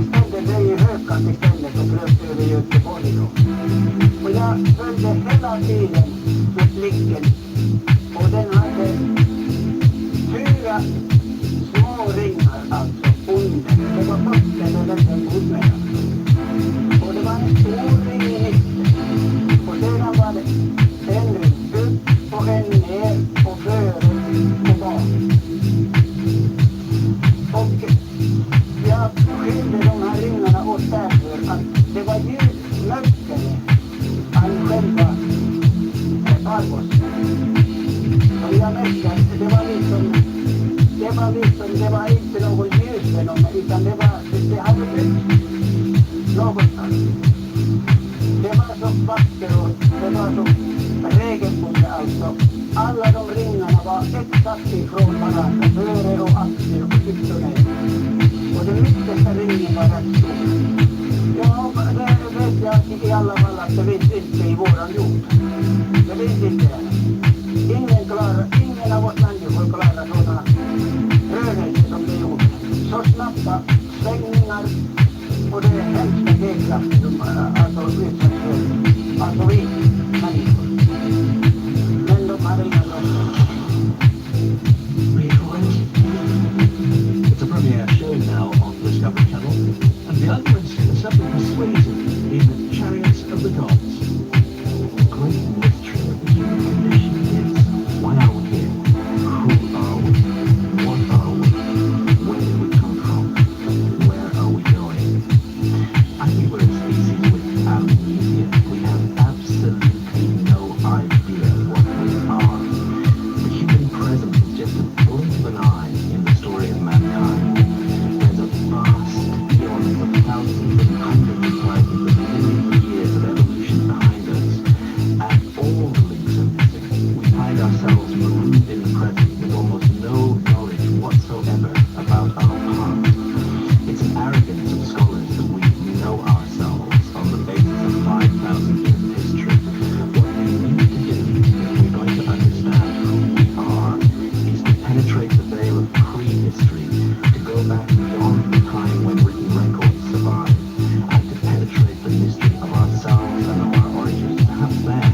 ställde sig i Högkant istället och flöt över Göteborg då. Och jag följde hela tiden med blicken. Och den hade 4 små ringar alltså under. Det var botten eller den under. Och det var en stor ring i mitten. Och sedan var det en ring upp och en ner och före och bak. Och jag skilde de här ringarna åt därför att det var ljusmörkare än själva Argos. Och jag märkte att det var inte någon ljusfenomen utan det hade blivit någonstans. Det var så vackert och det var så regelbundet alltså. Alla de ringarna var exakt ifrån varandra, före och axel och ut och ner. Och den mittersta ringen var rätt stor. Ja, det vet jag i alla fall att det finns inte i våran jord. Det finns inte än. Ingen av oss människor klarar sådana rörelser som det gjorde. Så snabba svängningar och det är hemska G-krafter som alltså utsätts för. Alltså vi människor. Men de hade inga röster. It's a premiere show now on Discovery Channel, and the arguments are simply persuasive in Chariots of the Gods. The great mystery of the human condition is, why are we here? Who are we? What are we? Where did we come from? Where are we going? I think we're a species with amnesia. We have absolutely no idea what we are. The human present is just a blink of an eye in the story of mankind. There's a vast eons of thousands and hundreds of thousands of millions of years of evolution behind us, and all the links are missing. We find ourselves marooned in the present with almost no knowledge whatsoever about our past. It's an arrogance of scholars that we know ourselves on the basis of 5,000 years of history. What we need to do, if we're going to understand who we are, is to penetrate the veil of pre-history, to go back beyond the time when written records survived, and to penetrate the mystery of ourselves and of our origins. Perhaps then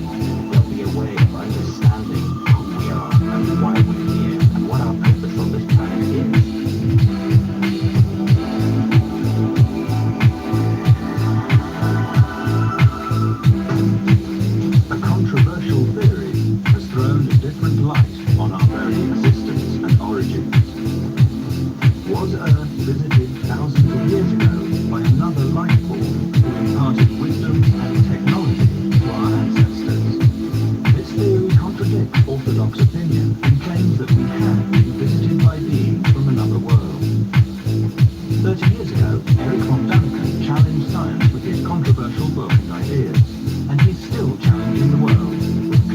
there'll be a way of understanding who we are and why we're here and what our purpose on this planet is. A controversial theory has thrown a different light on our very existence and origins. Was Earth visited thousands of years ago by another life form who imparted wisdom and technology to our ancestors? This theory contradicts orthodox opinion and claims that we have been visited by beings from another world. 30 years ago, Eric von Däniken challenged science with his controversial book and ideas, and he's still challenging the world with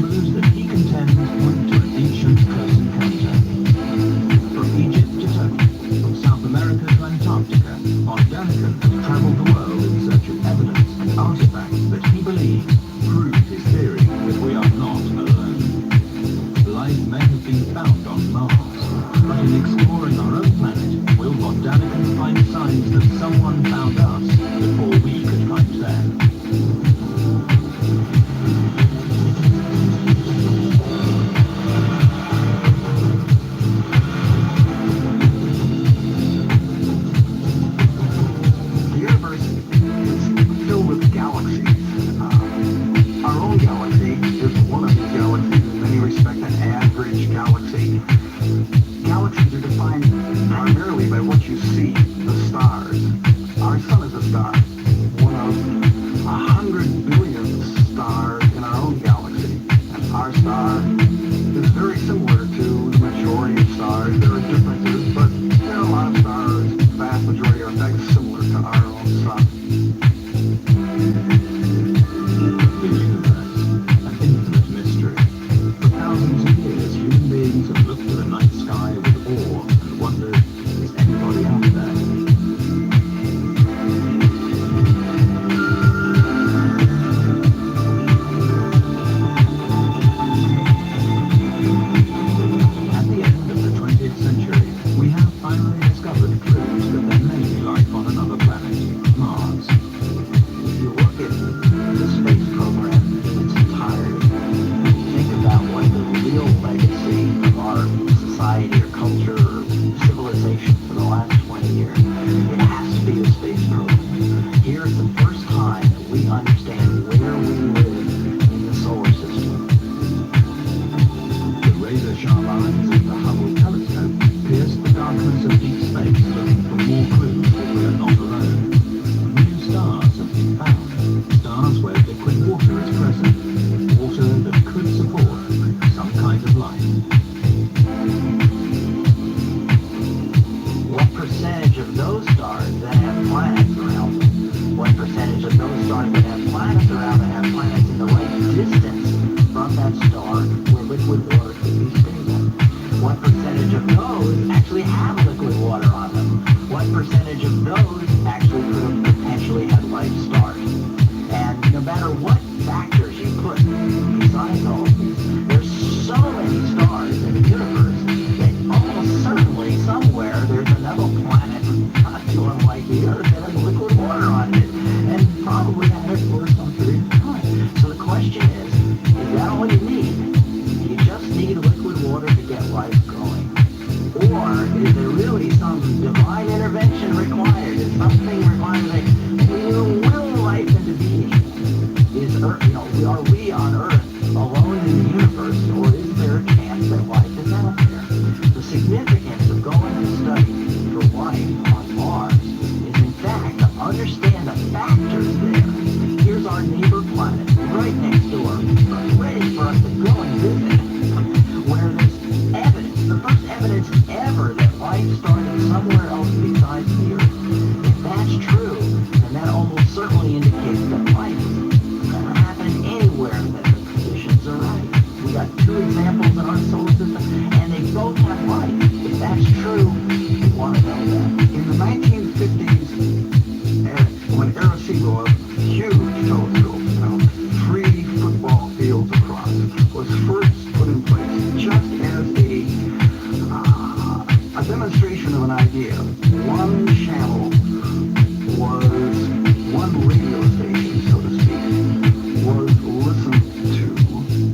star is very similar to the majority of stars. There are differences, but there are a lot of stars, the vast majority are in fact similar to our own sun. The universe, an infinite mystery. For thousands of years, human beings have looked at the night sky with awe and wondered, is anybody out there? At the end of the 20th century, we have finally discovered clues that there may be life on another planet, Mars. If you look at the space program in its entirety, think about what the real legacy of our society or culture or civilization for the last 20 years, it has to be the space program. Here's the first time that we understand where we live in the solar system. The razor-sharp eyes of the Hubble telescope pierce the darkness of deep space looking for more clues that we are not alone. New stars have been found, stars where liquid water is present, water that could support some kind of life. What percentage of those stars that have planets around them? What percentage of those stars that have planets around them have planets in the right distance from that star where liquid water could be stable? What percentage of those actually have liquid water on them? What percentage of those actually could have potentially had life start? And no matter what factors you put besides all of these, there's so many stars in the universe that almost certainly somewhere there's another planet not too unlike the Earth that has liquid water on it, and probably had it for some period of time. So the question is that all you need? Do you just need liquid water to get life going? Or is there really some divine intervention required? Is something required that we will life into being? Is Earth, are we on Earth alone in the universe, or is there a chance that life is out there? The significance of going to study for life on Mars is in fact to understand the factors there. Here's our neighbor planet, right next door, ready for us to go and visit, where there's evidence, the first evidence ever that life started somewhere else besides the Earth. If that's true, then that almost certainly indicates that life can happen anywhere that the conditions are right. We got two examples in our solar system, and they both have life. If that's true, we want to know that. In the 1950s, when Arecibo, a huge telescope, 3 football fields across, was first put in place just as a demonstration of an idea. One channel was, one radio station, so to speak, was listened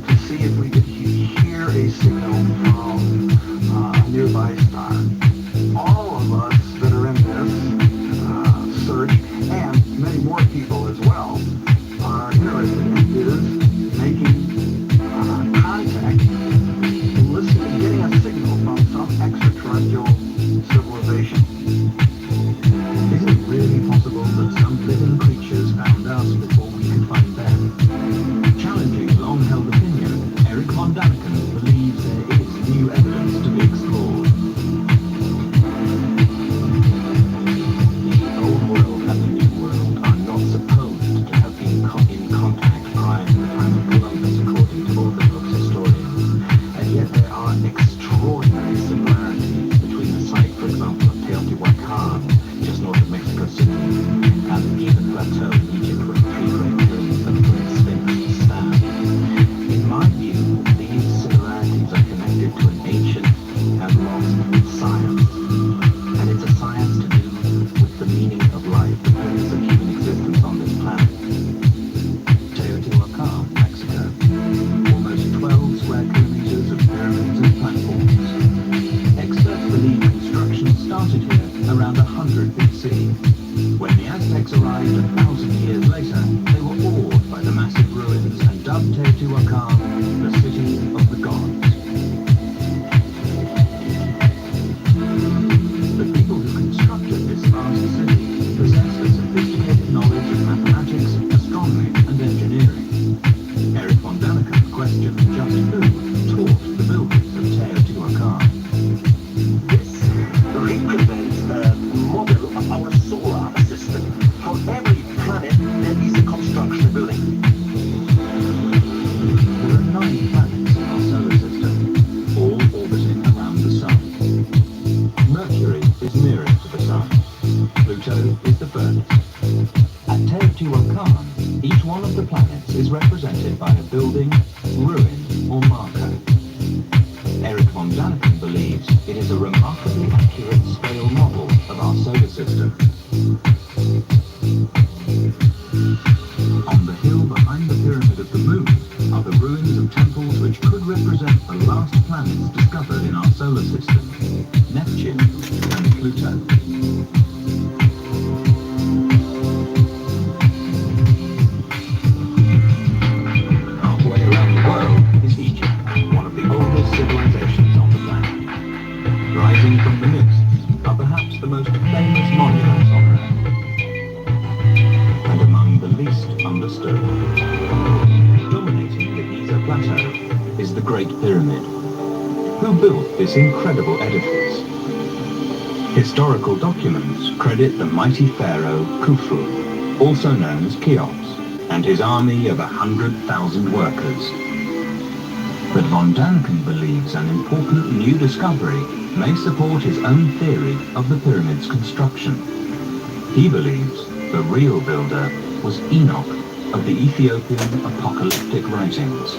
to see if we could hear a signal from a nearby star. All of us that are in this search, and many more people as well, are interested in is making contact, listening, getting a signal from some extraterrestrial civilization. Is it really possible that some living creatures found us before we could find them? Challenging long-held opinion, Eric von Daniken believes there is represent the last planets discovered in our solar system, Neptune and Pluto. Halfway around the world is Egypt, one of the oldest civilizations on the planet. Rising from the midst are perhaps the most famous monuments on Earth, and among the least understood. Dominating the Giza Plateau is the Great Pyramid. Who built this incredible edifice? Historical documents credit the mighty pharaoh Khufu, also known as Cheops, and his army of 100,000 workers. But von Daniken believes an important new discovery may support his own theory of the pyramid's construction. He believes the real builder was Enoch of the Ethiopian apocalyptic writings.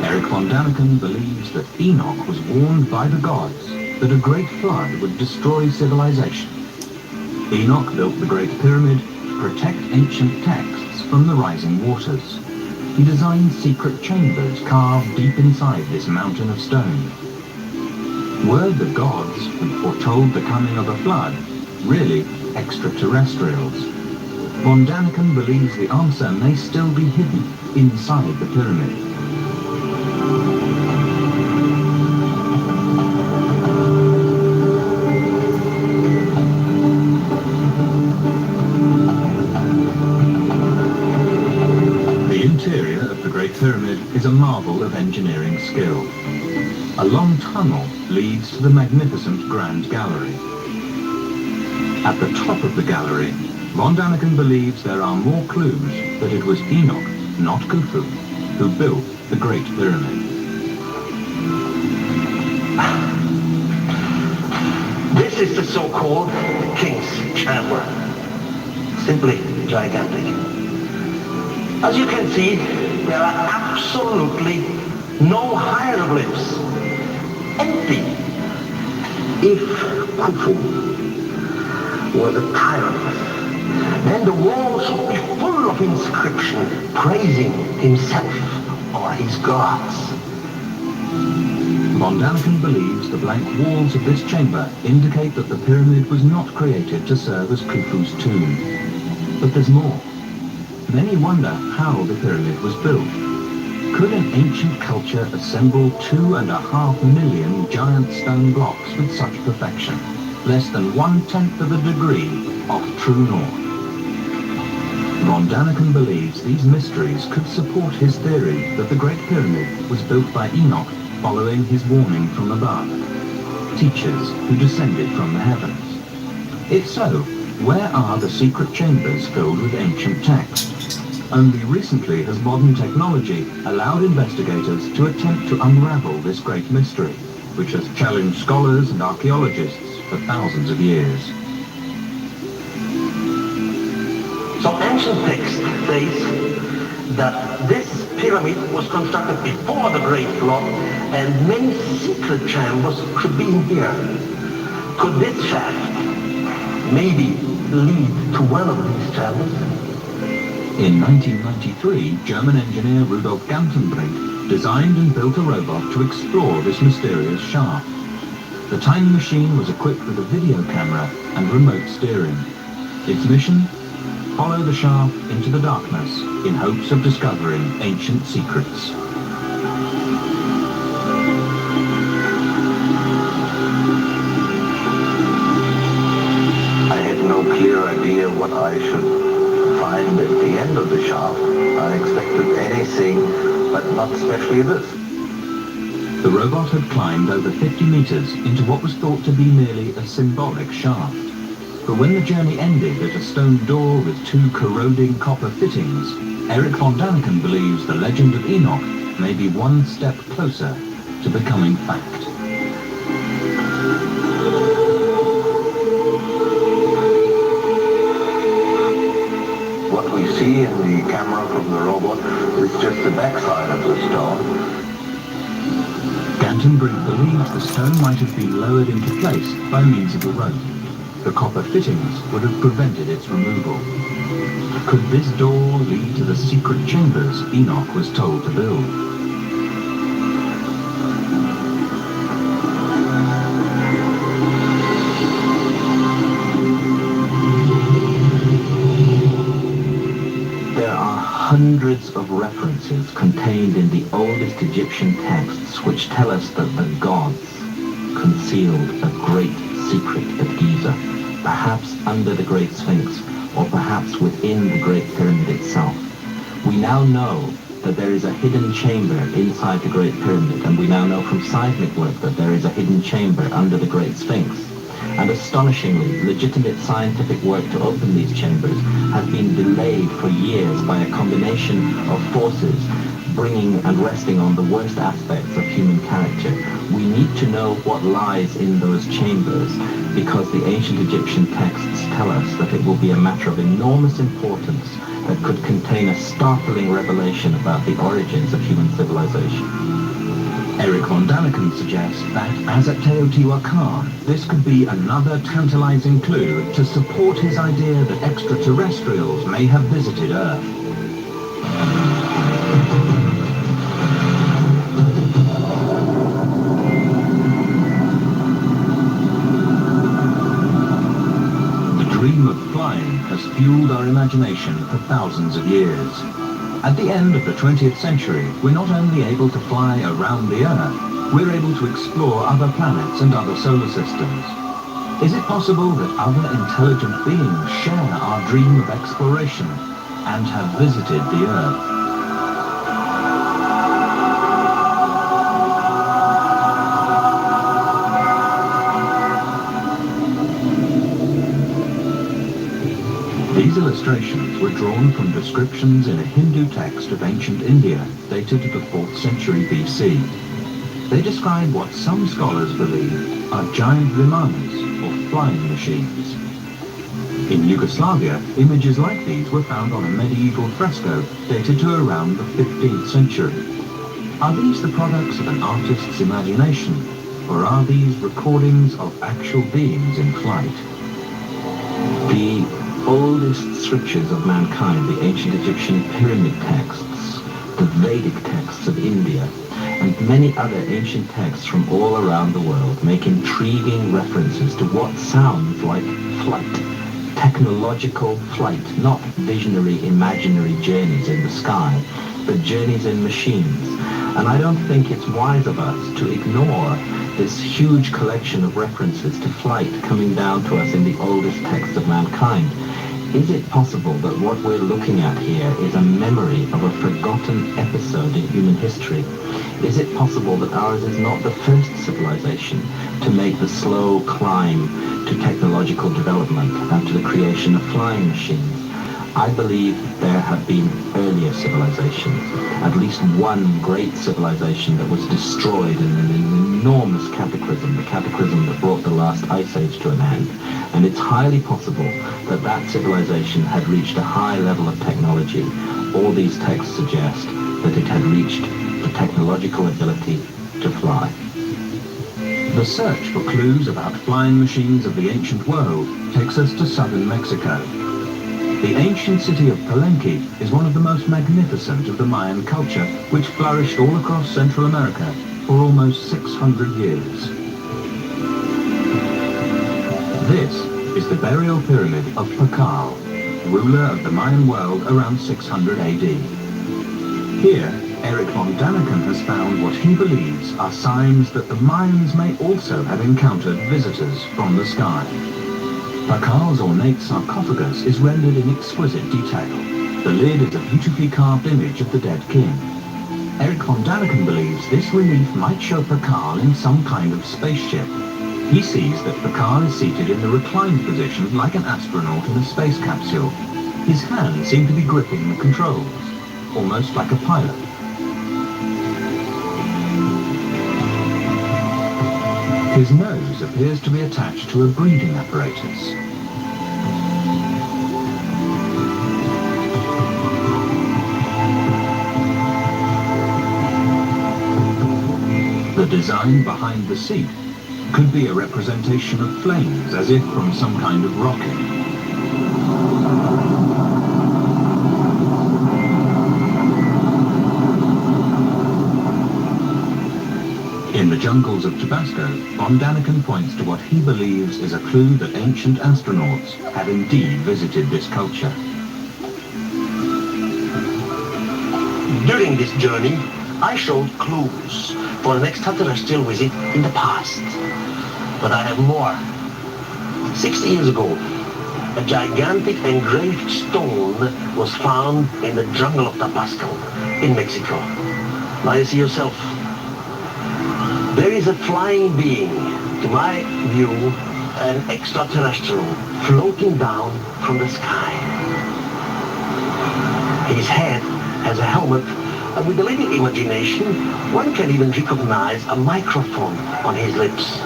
Eric von Daniken believes that Enoch was warned by the gods that a great flood would destroy civilization. Enoch built the Great Pyramid to protect ancient texts from the rising waters. He designed secret chambers carved deep inside this mountain of stone. Were the gods who foretold the coming of a flood really extraterrestrials? Von Daniken believes the answer may still be hidden inside the pyramid. Pyramid is a marvel of engineering skill. A long tunnel leads to the magnificent Grand Gallery. At the top of the gallery, von Daniken believes there are more clues that it was Enoch, not Khufu, who built the Great Pyramid. This is the so-called King's Chamber. Simply gigantic. As you can see, there are absolutely no hieroglyphs. Empty. If Khufu was a tyrant, then the walls would be full of inscriptions praising himself or his gods. Von Daniken believes the blank walls of this chamber indicate that the pyramid was not created to serve as Khufu's tomb. But there's more. Many wonder how the pyramid was built. Could an ancient culture assemble 2.5 million giant stone blocks with such perfection, less than 1/10 of a degree off true north? Von Daniken believes these mysteries could support his theory that the Great Pyramid was built by Enoch following his warning from above, teachers who descended from the heavens. If so, where are the secret chambers filled with ancient texts? Only recently has modern technology allowed investigators to attempt to unravel this great mystery, which has challenged scholars and archaeologists for thousands of years. Some ancient text says that this pyramid was constructed before the Great Flood and many secret chambers should be in here. Could this shaft maybe lead to one of these chambers? In 1993, German engineer Rudolf Gantenbrink designed and built a robot to explore this mysterious shaft. The tiny machine was equipped with a video camera and remote steering. Its mission? Follow the shaft into the darkness in hopes of discovering ancient secrets. I had no clear idea what I should find at the end of the shaft. I expected anything, but not especially this. The robot had climbed over 50 meters into what was thought to be merely a symbolic shaft. But when the journey ended at a stone door with 2 corroding copper fittings, Eric von Daniken believes the legend of Enoch may be one step closer to becoming fact. What we see in the camera from the robot is just the backside of the stone. Gutenberg believes the stone might have been lowered into place by means of a rope. The copper fittings would have prevented its removal. Could this door lead to the secret chambers Enoch was told to build? There are hundreds of references contained in the oldest Egyptian texts which tell us that the gods concealed a great secret at Giza, perhaps under the Great Sphinx, or perhaps within the Great Pyramid itself. We now know that there is a hidden chamber inside the Great Pyramid, and we now know from seismic work that there is a hidden chamber under the Great Sphinx. And astonishingly, legitimate scientific work to open these chambers has been delayed for years by a combination of forces bringing and resting on the worst aspects of human character. We need to know what lies in those chambers because the ancient Egyptian texts tell us that it will be a matter of enormous importance that could contain a startling revelation about the origins of human civilization. Eric von Daniken suggests that, as at Teotihuacan, this could be another tantalizing clue to support his idea that extraterrestrials may have visited Earth. The dream of flying has fueled our imagination for thousands of years. At the end of the 20th century, we're not only able to fly around the Earth, we're able to explore other planets and other solar systems. Is it possible that other intelligent beings share our dream of exploration and have visited the Earth? These illustrations were drawn from descriptions in a Hindu text of ancient India dated to the 4th century BC. They describe what some scholars believe are giant vimans, or flying machines. In Yugoslavia, images like these were found on a medieval fresco dated to around the 15th century. Are these the products of an artist's imagination, or are these recordings of actual beings in flight? The oldest scriptures of mankind, the ancient Egyptian pyramid texts, the Vedic texts of India, and many other ancient texts from all around the world make intriguing references to what sounds like flight, technological flight, not visionary, imaginary journeys in the sky, but journeys in machines. And I don't think it's wise of us to ignore this huge collection of references to flight coming down to us in the oldest texts of mankind. Is it possible that what we're looking at here is a memory of a forgotten episode in human history? Is it possible that ours is not the first civilization to make the slow climb to technological development and to the creation of flying machines? I believe there have been earlier civilizations, at least one great civilization that was destroyed in an enormous cataclysm, the cataclysm that brought the last ice age to an end. And it's highly possible that that civilization had reached a high level of technology. All these texts suggest that it had reached the technological ability to fly. The search for clues about flying machines of the ancient world takes us to southern Mexico. The ancient city of Palenque is one of the most magnificent of the Mayan culture, which flourished all across Central America for almost 600 years. This is the burial pyramid of Pakal, ruler of the Mayan world around 600 AD. Here, Eric von Daniken has found what he believes are signs that the Mayans may also have encountered visitors from the sky. Pakal's ornate sarcophagus is rendered in exquisite detail. The lid is a beautifully carved image of the dead king. Eric von Daniken believes this relief might show Pakal in some kind of spaceship. He sees that Pakal is seated in the reclined position like an astronaut in a space capsule. His hands seem to be gripping the controls, almost like a pilot. His nose appears to be attached to a breathing apparatus. The design behind the seat could be a representation of flames, as if from some kind of rocket. In the jungles of Tabasco, von Daniken points to what he believes is a clue that ancient astronauts had indeed visited this culture. During this journey, I showed clues for an extraterrestrial visit in the past. But I have more. 60 years ago, a gigantic engraved stone was found in the jungle of Tabasco in Mexico. Now you see yourself. There is a flying being, to my view, an extraterrestrial, floating down from the sky. His head has a helmet, and with a little imagination, one can even recognize a microphone on his lips.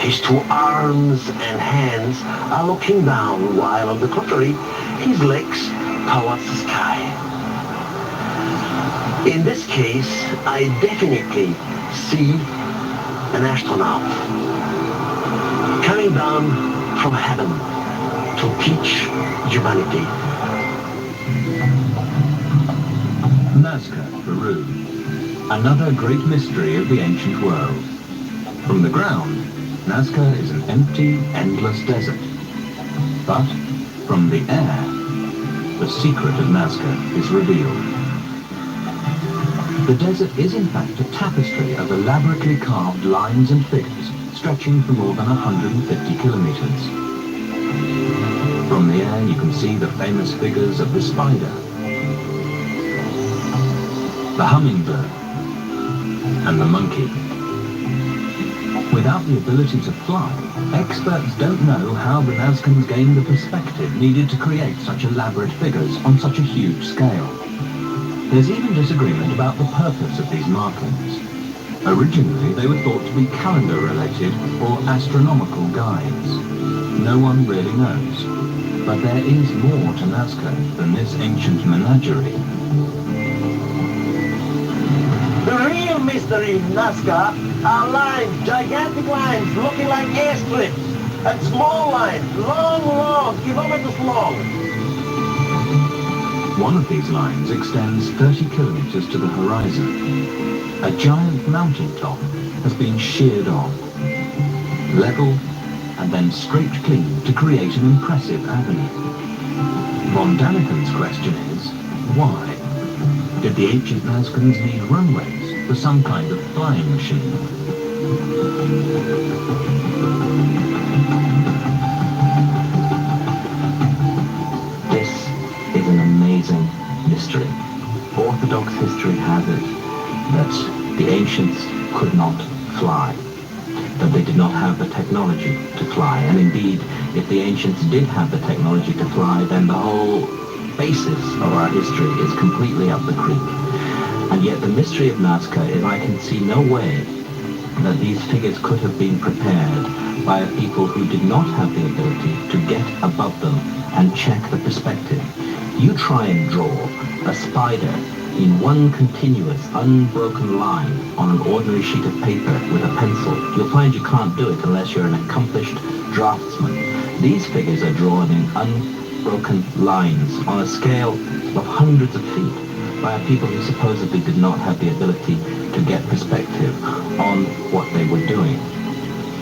His two arms and hands are looking down, while on the contrary, his legs towards the sky. In this case, I definitely see an astronaut coming down from heaven to teach humanity. Nazca, Peru. Another great mystery of the ancient world. From the ground, Nazca is an empty, endless desert. But from the air, the secret of Nazca is revealed. The desert is in fact a tapestry of elaborately carved lines and figures stretching for more than 150 kilometers. From the air you can see the famous figures of the spider, the hummingbird, and the monkey. Without the ability to fly, experts don't know how the Nazcans gained the perspective needed to create such elaborate figures on such a huge scale. There's even disagreement about the purpose of these markings. Originally, they were thought to be calendar-related or astronomical guides. No one really knows. But there is more to Nazca than this ancient menagerie. The real mystery in Nazca are lines, gigantic lines looking like airstrips, and small lines, long, kilometers long. One of these lines extends 30 kilometers to the horizon. A giant mountaintop has been sheared off, leveled, and then scraped clean to create an impressive avenue. Von Daniken's question is, why? Did the ancient Nazcans need runways for some kind of flying machine? This is an amazing mystery. Orthodox history has it that the ancients could not fly, that they did not have the technology to fly. And indeed, if the ancients did have the technology to fly, then the whole basis of our history is completely up the creek. And yet the mystery of Nazca is I can see no way that these figures could have been prepared by a people who did not have the ability to get above them and check the perspective. You try and draw a spider in one continuous, unbroken line on an ordinary sheet of paper with a pencil. You'll find you can't do it unless you're an accomplished draftsman. These figures are drawn in unbroken lines on a scale of hundreds of feet by a people who supposedly did not have the ability to get perspective on what they were doing.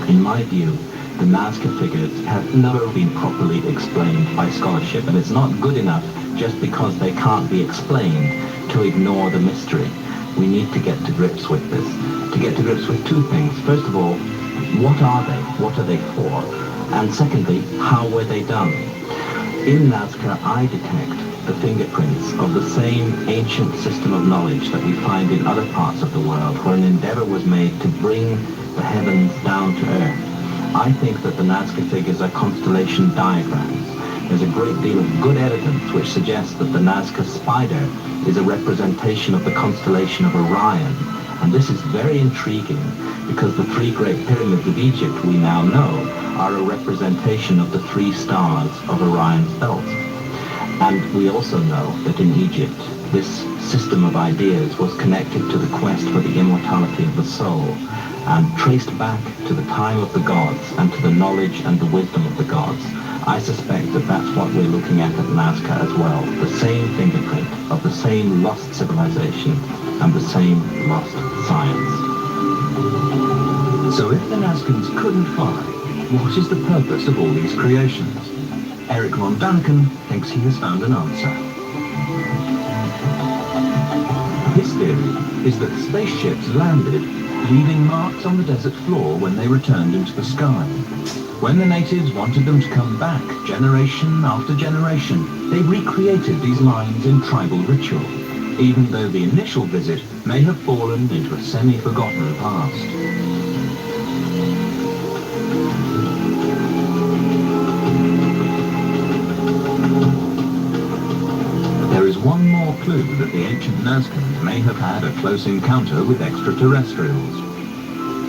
In my view, the Nazca figures have never been properly explained by scholarship, and it's not good enough just because they can't be explained to ignore the mystery. We need to get to grips with this. To get to grips with two things. First of all, what are they? What are they for? And secondly, how were they done? In Nazca, I detect the fingerprints of the same ancient system of knowledge that we find in other parts of the world, where an endeavor was made to bring the heavens down to earth. I think that the Nazca figures are constellation diagrams. There's a great deal of good evidence which suggests that the Nazca spider is a representation of the constellation of Orion. And this is very intriguing because the three great pyramids of Egypt we now know are a representation of the three stars of Orion's belt. And we also know that in Egypt, this system of ideas was connected to the quest for the immortality of the soul. and traced back to the time of the gods and to the knowledge and the wisdom of the gods, I suspect that that's what we're looking at Nazca as well. The same fingerprint of the same lost civilization and the same lost science. So if the Nazcans couldn't fly, what is the purpose of all these creations? Eric von Daniken thinks he has found an answer. His theory is that spaceships landed, leaving marks on the desert floor when they returned into the sky. When the natives wanted them to come back generation after generation, they recreated these lines in tribal ritual, even though the initial visit may have fallen into a semi-forgotten past. There is one more clue that the ancient Nazcans may have had a close encounter with extraterrestrials.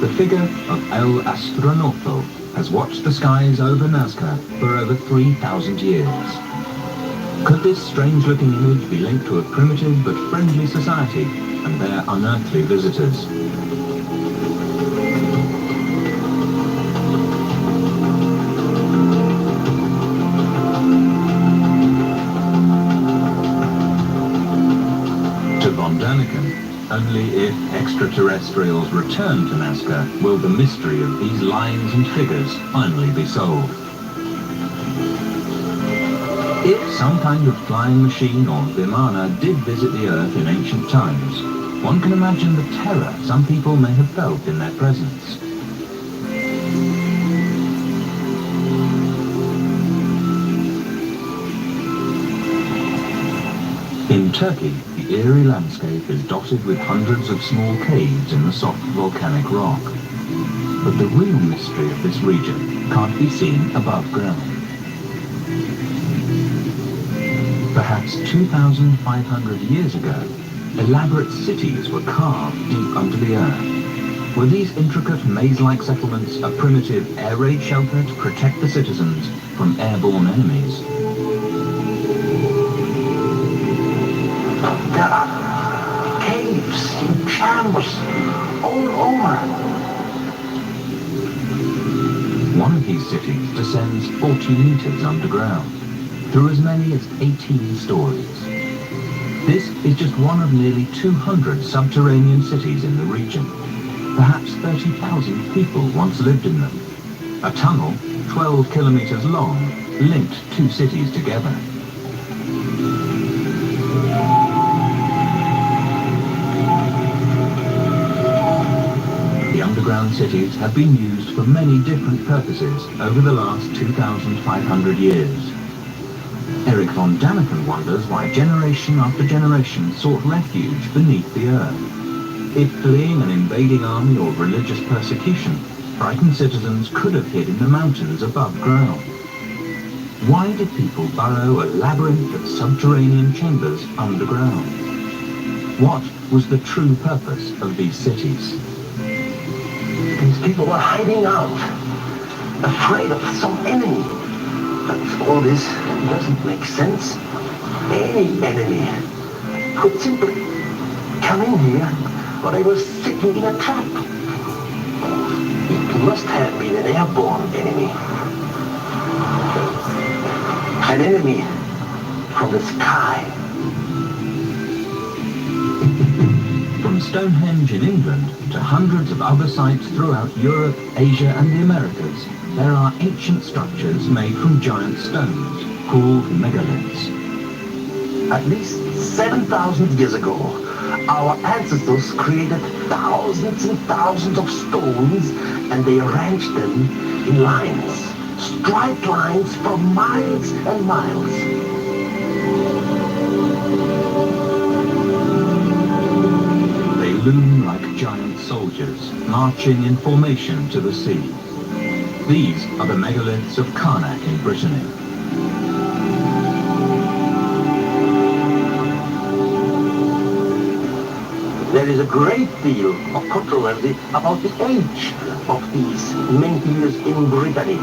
The figure of El Astronauto has watched the skies over Nazca for over 3,000 years. Could this strange-looking image be linked to a primitive but friendly society and their unearthly visitors? To von Daniken, only if extraterrestrials return to Nazca will the mystery of these lines and figures finally be solved. If some kind of flying machine or Vimana did visit the Earth in ancient times, one can imagine the terror some people may have felt in their presence. In Turkey, the eerie landscape is dotted with hundreds of small caves in the soft volcanic rock. But the real mystery of this region can't be seen above ground. Perhaps 2,500 years ago, elaborate cities were carved deep under the earth. Were these intricate maze-like settlements a primitive air raid shelter to protect the citizens from airborne enemies? There are caves and chambers all over. One of these cities descends 40 meters underground, through as many as 18 stories. This is just one of nearly 200 subterranean cities in the region. Perhaps 30,000 people once lived in them. A tunnel, 12 kilometers long, linked two cities together. The underground cities have been used for many different purposes over the last 2,500 years. Eric von Daniken wonders why generation after generation sought refuge beneath the earth. If fleeing an invading army or religious persecution, frightened citizens could have hid in the mountains above ground. Why did people burrow a labyrinth of subterranean chambers underground? What was the true purpose of these cities? These people were hiding out, afraid of some enemy. But all this doesn't make sense. Any enemy could simply come in here while they were sitting in a trap. It must have been an airborne enemy. An enemy from the sky. From Stonehenge in England to hundreds of other sites throughout Europe, Asia and the Americas, there are ancient structures made from giant stones, called megaliths. At least 7,000 years ago, our ancestors created thousands and thousands of stones, and they arranged them in lines, straight lines for miles and miles. They loom like giant soldiers, marching in formation to the sea. These are the megaliths of Karnak in Brittany. There is a great deal of controversy about the age of these menhirs in Brittany.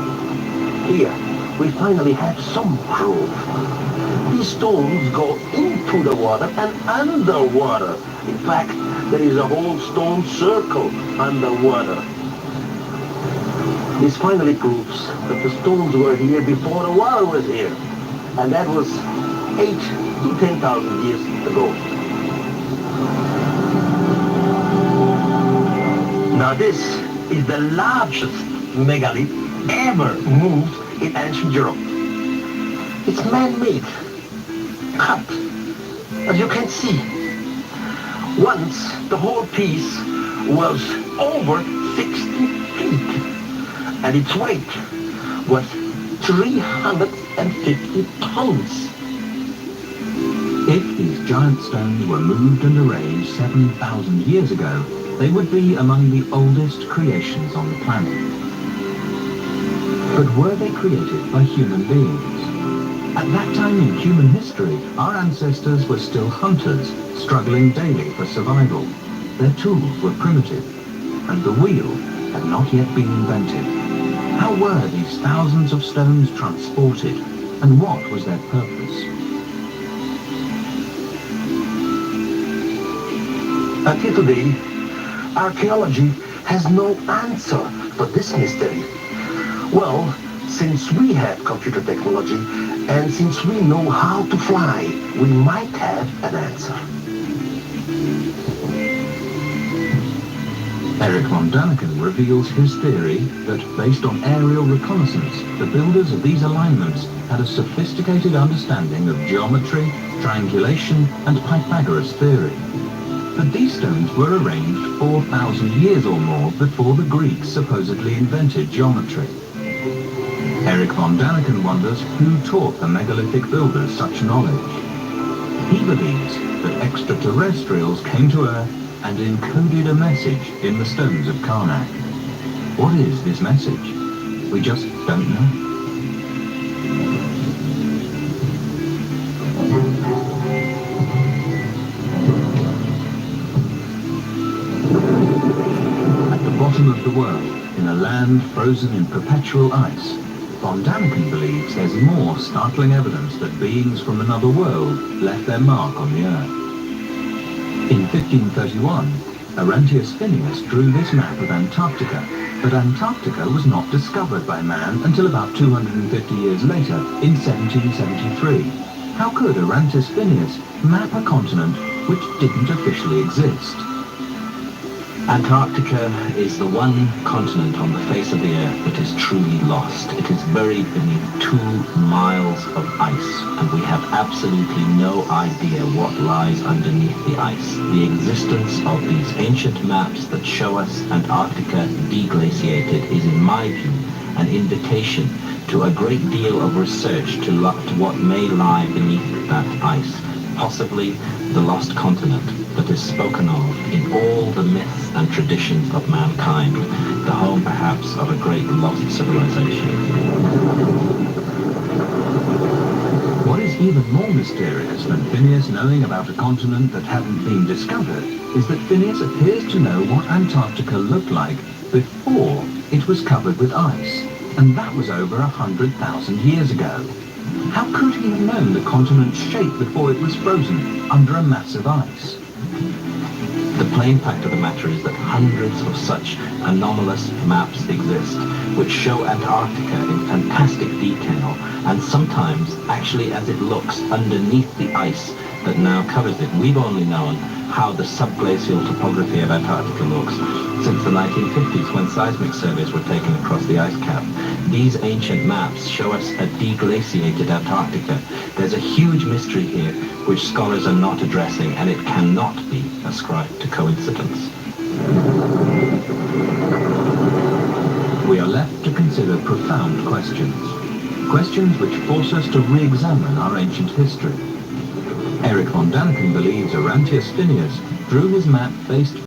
Here, we finally have some proof. These stones go into the water and underwater. In fact, there is a whole stone circle underwater. This finally proves that the stones were here before the water was here. And that was 8 to 10,000 years ago. Now this is the largest megalith ever moved in ancient Europe. It's man-made, cut, as you can see. Once the whole piece was over 60 feet, and its weight was 350 tons. If these giant stones were moved and arranged 7,000 years ago, they would be among the oldest creations on the planet. But were they created by human beings? At that time in human history, our ancestors were still hunters, struggling daily for survival. Their tools were primitive, and the wheel had not yet been invented. How were these thousands of stones transported, and what was their purpose? Until today, archaeology has no answer for this mystery. Well, since we have computer technology, and since we know how to fly, we might have an answer. Erich von Däniken reveals his theory that, based on aerial reconnaissance, the builders of these alignments had a sophisticated understanding of geometry, triangulation, and Pythagoras theory. But these stones were arranged 4,000 years or more before the Greeks supposedly invented geometry. Erich von Däniken wonders who taught the megalithic builders such knowledge. He believes that extraterrestrials came to Earth and encoded a message in the stones of Karnak. What is this message? We just don't know. At the bottom of the world, in a land frozen in perpetual ice, von Däniken believes there's more startling evidence that beings from another world left their mark on the Earth. In 1531, Arrhenius Phineas drew this map of Antarctica, but Antarctica was not discovered by man until about 250 years later, in 1773. How could Arrhenius Phineas map a continent which didn't officially exist? Antarctica is the one continent on the face of the earth that is truly lost. It is buried beneath 2 miles of ice, and we have absolutely no idea what lies underneath the ice. The existence of these ancient maps that show us Antarctica deglaciated is, in my view, an invitation to a great deal of research to look to what may lie beneath that ice, possibly the lost continent that is spoken of in all the myths and traditions of mankind, the home perhaps of a great lost civilization. What is even more mysterious than Phineas knowing about a continent that hadn't been discovered is that Phineas appears to know what Antarctica looked like before it was covered with ice, and that was over 100,000 years ago. How could he have known the continent's shape before it was frozen under a massive ice? The plain fact of the matter is that hundreds of such anomalous maps exist, which show Antarctica in fantastic detail, and sometimes actually as it looks underneath the ice that now covers it. We've only known how the subglacial topography of Antarctica looks since the 1950s, when seismic surveys were taken across the ice cap. These ancient maps show us a deglaciated Antarctica. There's a huge mystery here which scholars are not addressing, and it cannot be ascribed to coincidence. We are left to consider profound questions. Questions which force us to re-examine our ancient history. Erich von Däniken believes Arrhenius Phineas drew his map based